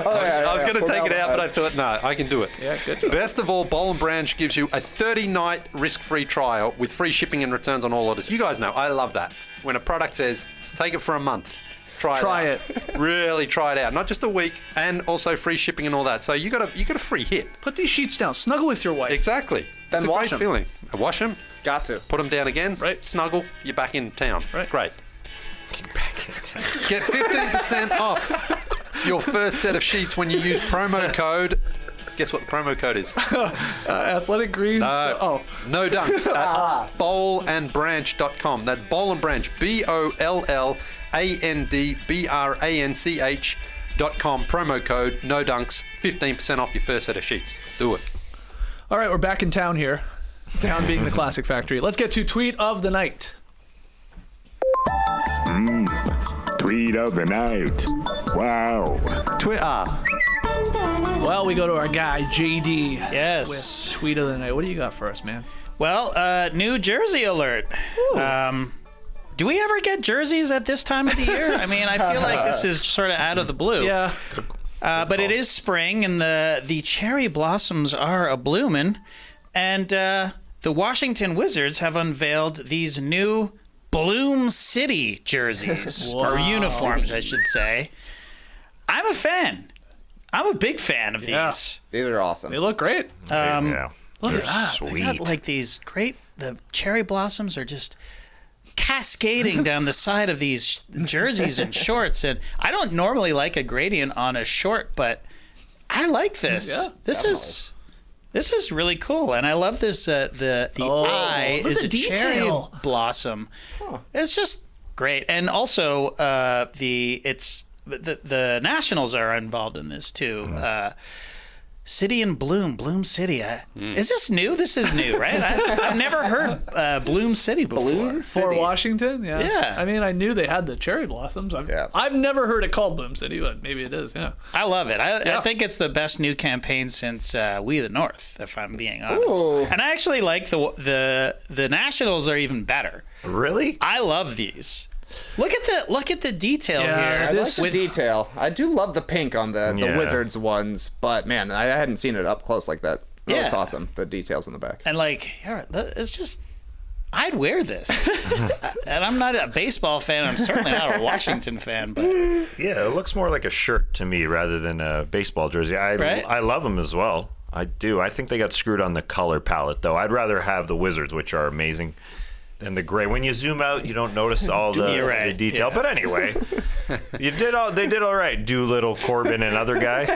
I was going to take it out, but I thought, no, I can do it. Yeah, good. Best of all, Boll & Branch gives you a 30-night risk-free trial with free shipping and returns on all orders. You guys know, I love that. When a product says, take it for a month. Try it. Really try it out. Not just a week, and also free shipping and all that. So you got a free hit. Put these sheets down. Snuggle with your wife. Exactly. Then it's a wash great 'em. feeling. Wash them. Got to. Put them down again. Right. Snuggle. You're back in town. Right. Great. Get 15% off your first set of sheets when you use promo code. Guess what the promo code is? Athletic Greens. No dunks at bollandbranch.com. That's Boll and Branch. BOLLANDBRANCH.com. Promo code no dunks. 15% off your first set of sheets. Do it. All right, we're back in town here. Town being the Classic Factory. Let's get to tweet of the night. Tweet of the night. Wow. Twitter. Well, we go to our guy, JD. Yes. With tweet of the night. What do you got for us, man? Well, New Jersey alert. Do we ever get jerseys at this time of the year? I mean, I feel like this is sort of out of the blue. Yeah. But it is spring, and the cherry blossoms are a-bloomin'. And the Washington Wizards have unveiled these new Bloom City jerseys, or uniforms, I should say. I'm a fan. I'm a big fan of these. These are awesome. They look great. Yeah. Look They're at that. sweet. They got like these great, the cherry blossoms are just cascading down the side of these jerseys and shorts. And I don't normally like a gradient on a short, but I like this. Yeah, This is really cool, and I love this. The eye look is at a the cherry detail. blossom. It's just great, and also the Nationals are involved in this too. City in Bloom, Bloom City. Is this new? This is new, right? I've never heard Bloom City before. Bloom For City. Washington, yeah. Yeah. I mean, I knew they had the cherry blossoms. I've never heard it called Bloom City, but maybe it is, yeah. I love it. I Yeah. think it's the best new campaign since We the North, if I'm being honest. Ooh. And I actually like the Nationals are even better. Really? I love these. Look at the detail Yeah, here. I like the detail. I do love the pink on the Yeah. Wizards ones, but man, I hadn't seen it up close like that. That's Yeah. awesome. The details on the back. And it's just, I'd wear this. And I'm not a baseball fan. I'm certainly not a Washington fan, but Yeah, it looks more like a shirt to me rather than a baseball jersey. Right? I love them as well. I do. I think they got screwed on the color palette, though. I'd rather have the Wizards, which are amazing, than the gray. When you zoom out, you don't notice all You're right, the detail. yeah. But anyway, they did all right. Doolittle, Corbin, and other guy.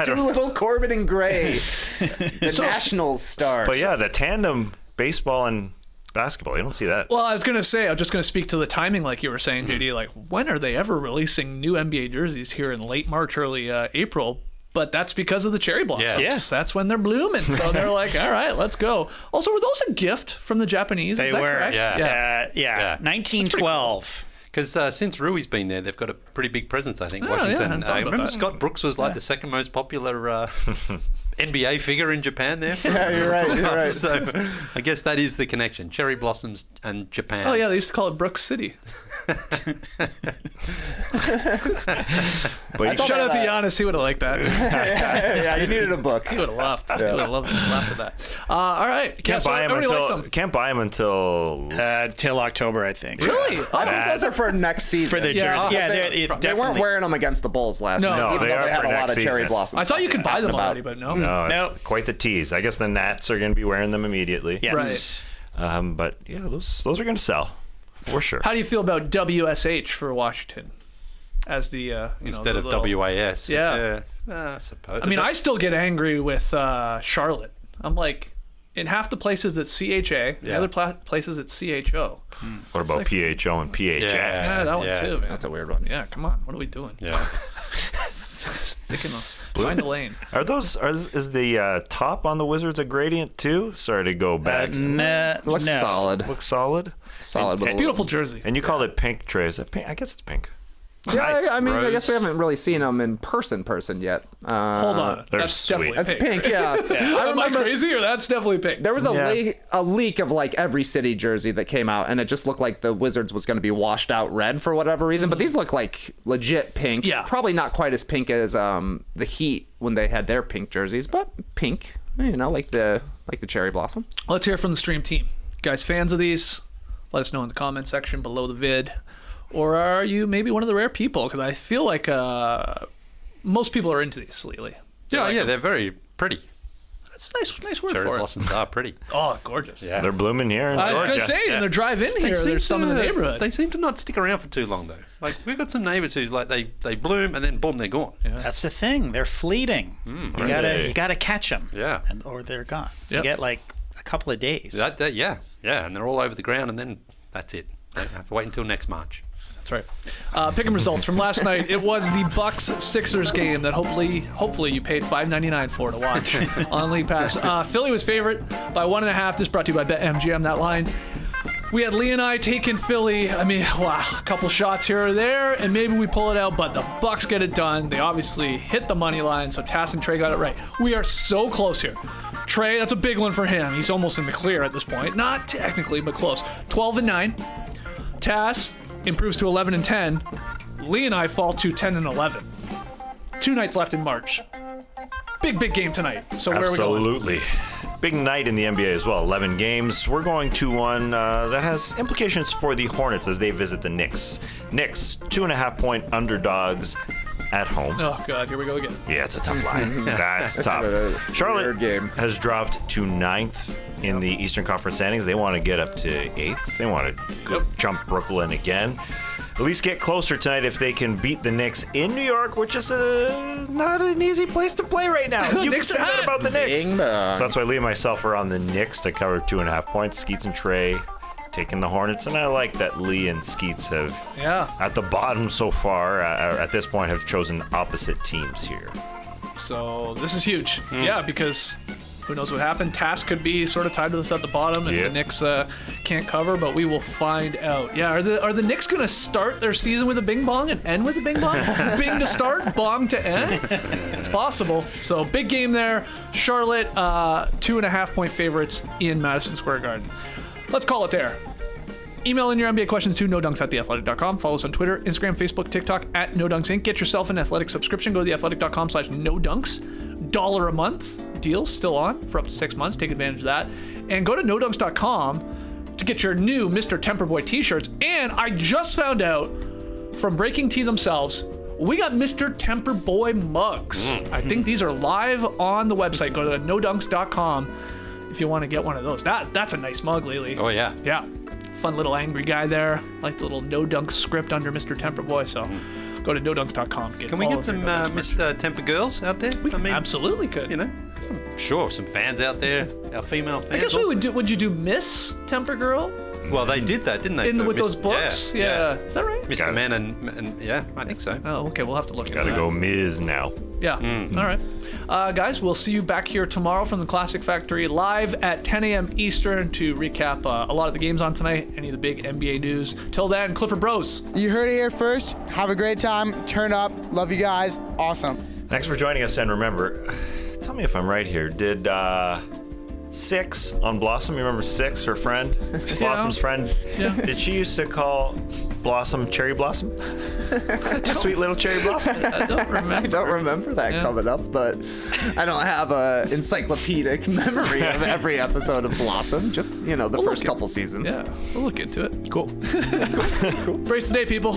Doolittle, Corbin, and Gray. The Nationals stars. But yeah, the tandem baseball and basketball, you don't see that. Well, I was going to say, I'm just going to speak to the timing like you were saying, JD. Like, when are they ever releasing new NBA jerseys here in late March, early April? But that's because of the cherry blossoms. Yeah. That's when they're blooming. So they're like, all right, let's go. Also, were those a gift from the Japanese? they Is that were. correct? Yeah. 1912. Because since Rui's been there, they've got a pretty big presence, I think, Oh, yeah, I Washington. hadn't thought about Remember that. Scott Brooks was like the second most popular NBA figure in Japan there? Yeah, you're right. You're right. So I guess that is the connection. Cherry blossoms and Japan. Oh, yeah, they used to call it Brooks City. But Shout out to Giannis. He would have liked that. Yeah, you needed a book. He would have laughed. He would have laughed at that. All right. can't buy them everybody likes them. Can't buy them until Till October, I think. Really? I think those are for next season. For the Yeah. jersey. Yeah, they definitely. weren't wearing them against the Bulls last No. night, No, even they though are they had for a lot next of cherry season. blossoms. I thought you could buy them about. already, but no. No, it's Nope. quite the tease. I guess the Nats are going to be wearing them immediately. Yes. But yeah, those are going to sell for sure. How do you feel about WSH for Washington as the Instead of the little- WAS. Yeah. I suppose. I mean, I still get angry with Charlotte. I'm like, in half the places it's CHA, the Yeah. other places it's CHO. What about PHO and PHX? Yeah, that one Yeah. too, man. That's a weird one. Yeah, come on. What are we doing? Yeah. Find a lane. Is the top on the Wizards a gradient too? Sorry to go back. Looks solid. Looks solid. Solid. It's a beautiful jersey. And you called it pink, Trey. Is it pink? I guess it's pink. Yeah, Nice. I mean, I Rose. guess we haven't really seen them in person yet. Hold on. they're That's sweet. definitely That's pink. pink, yeah. I Am I remember crazy or that's definitely pink? there was Yeah. a leak of like every city jersey that came out, and it just looked like the Wizards was going to be washed out red for whatever reason. But these look like legit pink. Yeah. Probably not quite as pink as the Heat when they had their pink jerseys, but pink. You know, like the cherry blossom. Let's hear from the stream team. Guys, fans of these? Let us know in the comment section below the vid. Or are you maybe one of the rare people? Because I feel like most people are into these lately. They're very pretty. That's a nice word Cherry for blossoms are pretty. it. Oh, gorgeous. Yeah. They're blooming here in I was Georgia. going to say, and they're driving They here. seem There's some in the neighborhood. They seem to not stick around for too long, though. Like, we've got some neighbours who's like, they bloom and then boom, they're gone. Yeah. That's the thing. They're fleeting. You gotta catch them. Yeah. Or they're gone. Yep. You get like a couple of days. Yeah, and they're all over the ground, and then that's it. They have to wait until next March. That's right. Pick 'em results from last night. It was the Bucks-Sixers game that hopefully you paid $5.99 for to watch on League Pass. Philly was favorite by 1.5. This brought to you by BetMGM. That line. We had Lee and I taking Philly. I mean, wow, a couple shots here or there, and maybe we pull it out, but the Bucks get it done. They obviously hit the money line, so Tass and Trey got it right. We are so close here. Trey, that's a big one for him. He's almost in the clear at this point. Not technically, but close. 12-9. Tass improves to 11-10. Lee and I fall to 10-11. 2 nights left in March. Big game tonight. So where are we going? Absolutely. Big night in the NBA as well. 11 games. We're going to one that has implications for the Hornets as they visit the Knicks. Knicks, 2.5-point underdogs at home. Oh, God, here we go again. Yeah, it's a tough line. That's tough. a Charlotte weird game. has dropped to 9th in the Eastern Conference standings. They want to get up to 8th. They want to jump Brooklyn again. At least get closer tonight if they can beat the Knicks in New York, which is not an easy place to play right now. You can Knicks say that ahead. about the Knicks. Bing So bong. that's why Lee and myself are on the Knicks to cover 2.5 points. Skeets and Trey taking the Hornets, and I like that Lee and Skeets have, at the bottom so far, at this point, have chosen opposite teams here. So this is huge. Yeah, because who knows what happened. Tass could be sort of tied to this at the bottom if Yeah. the Knicks can't cover, but we will find out. Yeah, are the Knicks going to start their season with a bing bong and end with a bing bong? Bing to start, bong to end? It's possible. So big game there. Charlotte, 2.5-point favorites in Madison Square Garden. Let's call it there. Email in your NBA questions to nodunks@theathletic.com. Follow us on Twitter, Instagram, Facebook, TikTok at NoDunksInc. Get yourself an athletic subscription. Go to theathletic.com/nodunks. $1 a month deal still on for up to 6 months. Take advantage of that. And go to nodunks.com to get your new Mr. Temperboy t-shirts. And I just found out from Breaking Tea themselves, we got Mr. Temperboy mugs. I think these are live on the website. Go to nodunks.com if you want to get one of those. That's a nice mug, Lily. Oh, yeah. Yeah. Fun little angry guy there. Like the little No Dunks script under Mr. Temperboy. So go to nodunks.com. Can we get some Miss Temper girls out there? We absolutely could. You know, I'm sure some fans out there, our female fans. I guess we also. would do. Would you do Miss Temper Girl Well, they did that, didn't they? with Miss- those books? Yeah. Is that right? Mr. Man and yeah, I think so. Oh, okay. We'll have to look Gotta at go Miz now. Yeah. All right. Guys, we'll see you back here tomorrow from the Classic Factory live at 10 a.m. Eastern to recap a lot of the games on tonight, any of the big NBA news. Till then, Clipper Bros. You heard it here first. Have a great time. Turn up. Love you guys. Awesome. Thanks for joining us, and remember, tell me if I'm right here. Did Six on Blossom, you remember Six, her friend? Blossom's friend? Yeah. Did she used to call Blossom Cherry Blossom? Sweet little Cherry Blossom. I don't remember. I don't remember that coming up, but I don't have a encyclopedic memory of every episode of Blossom. Just, the first couple seasons. Yeah, we'll look into it. Cool. Brace the day, people.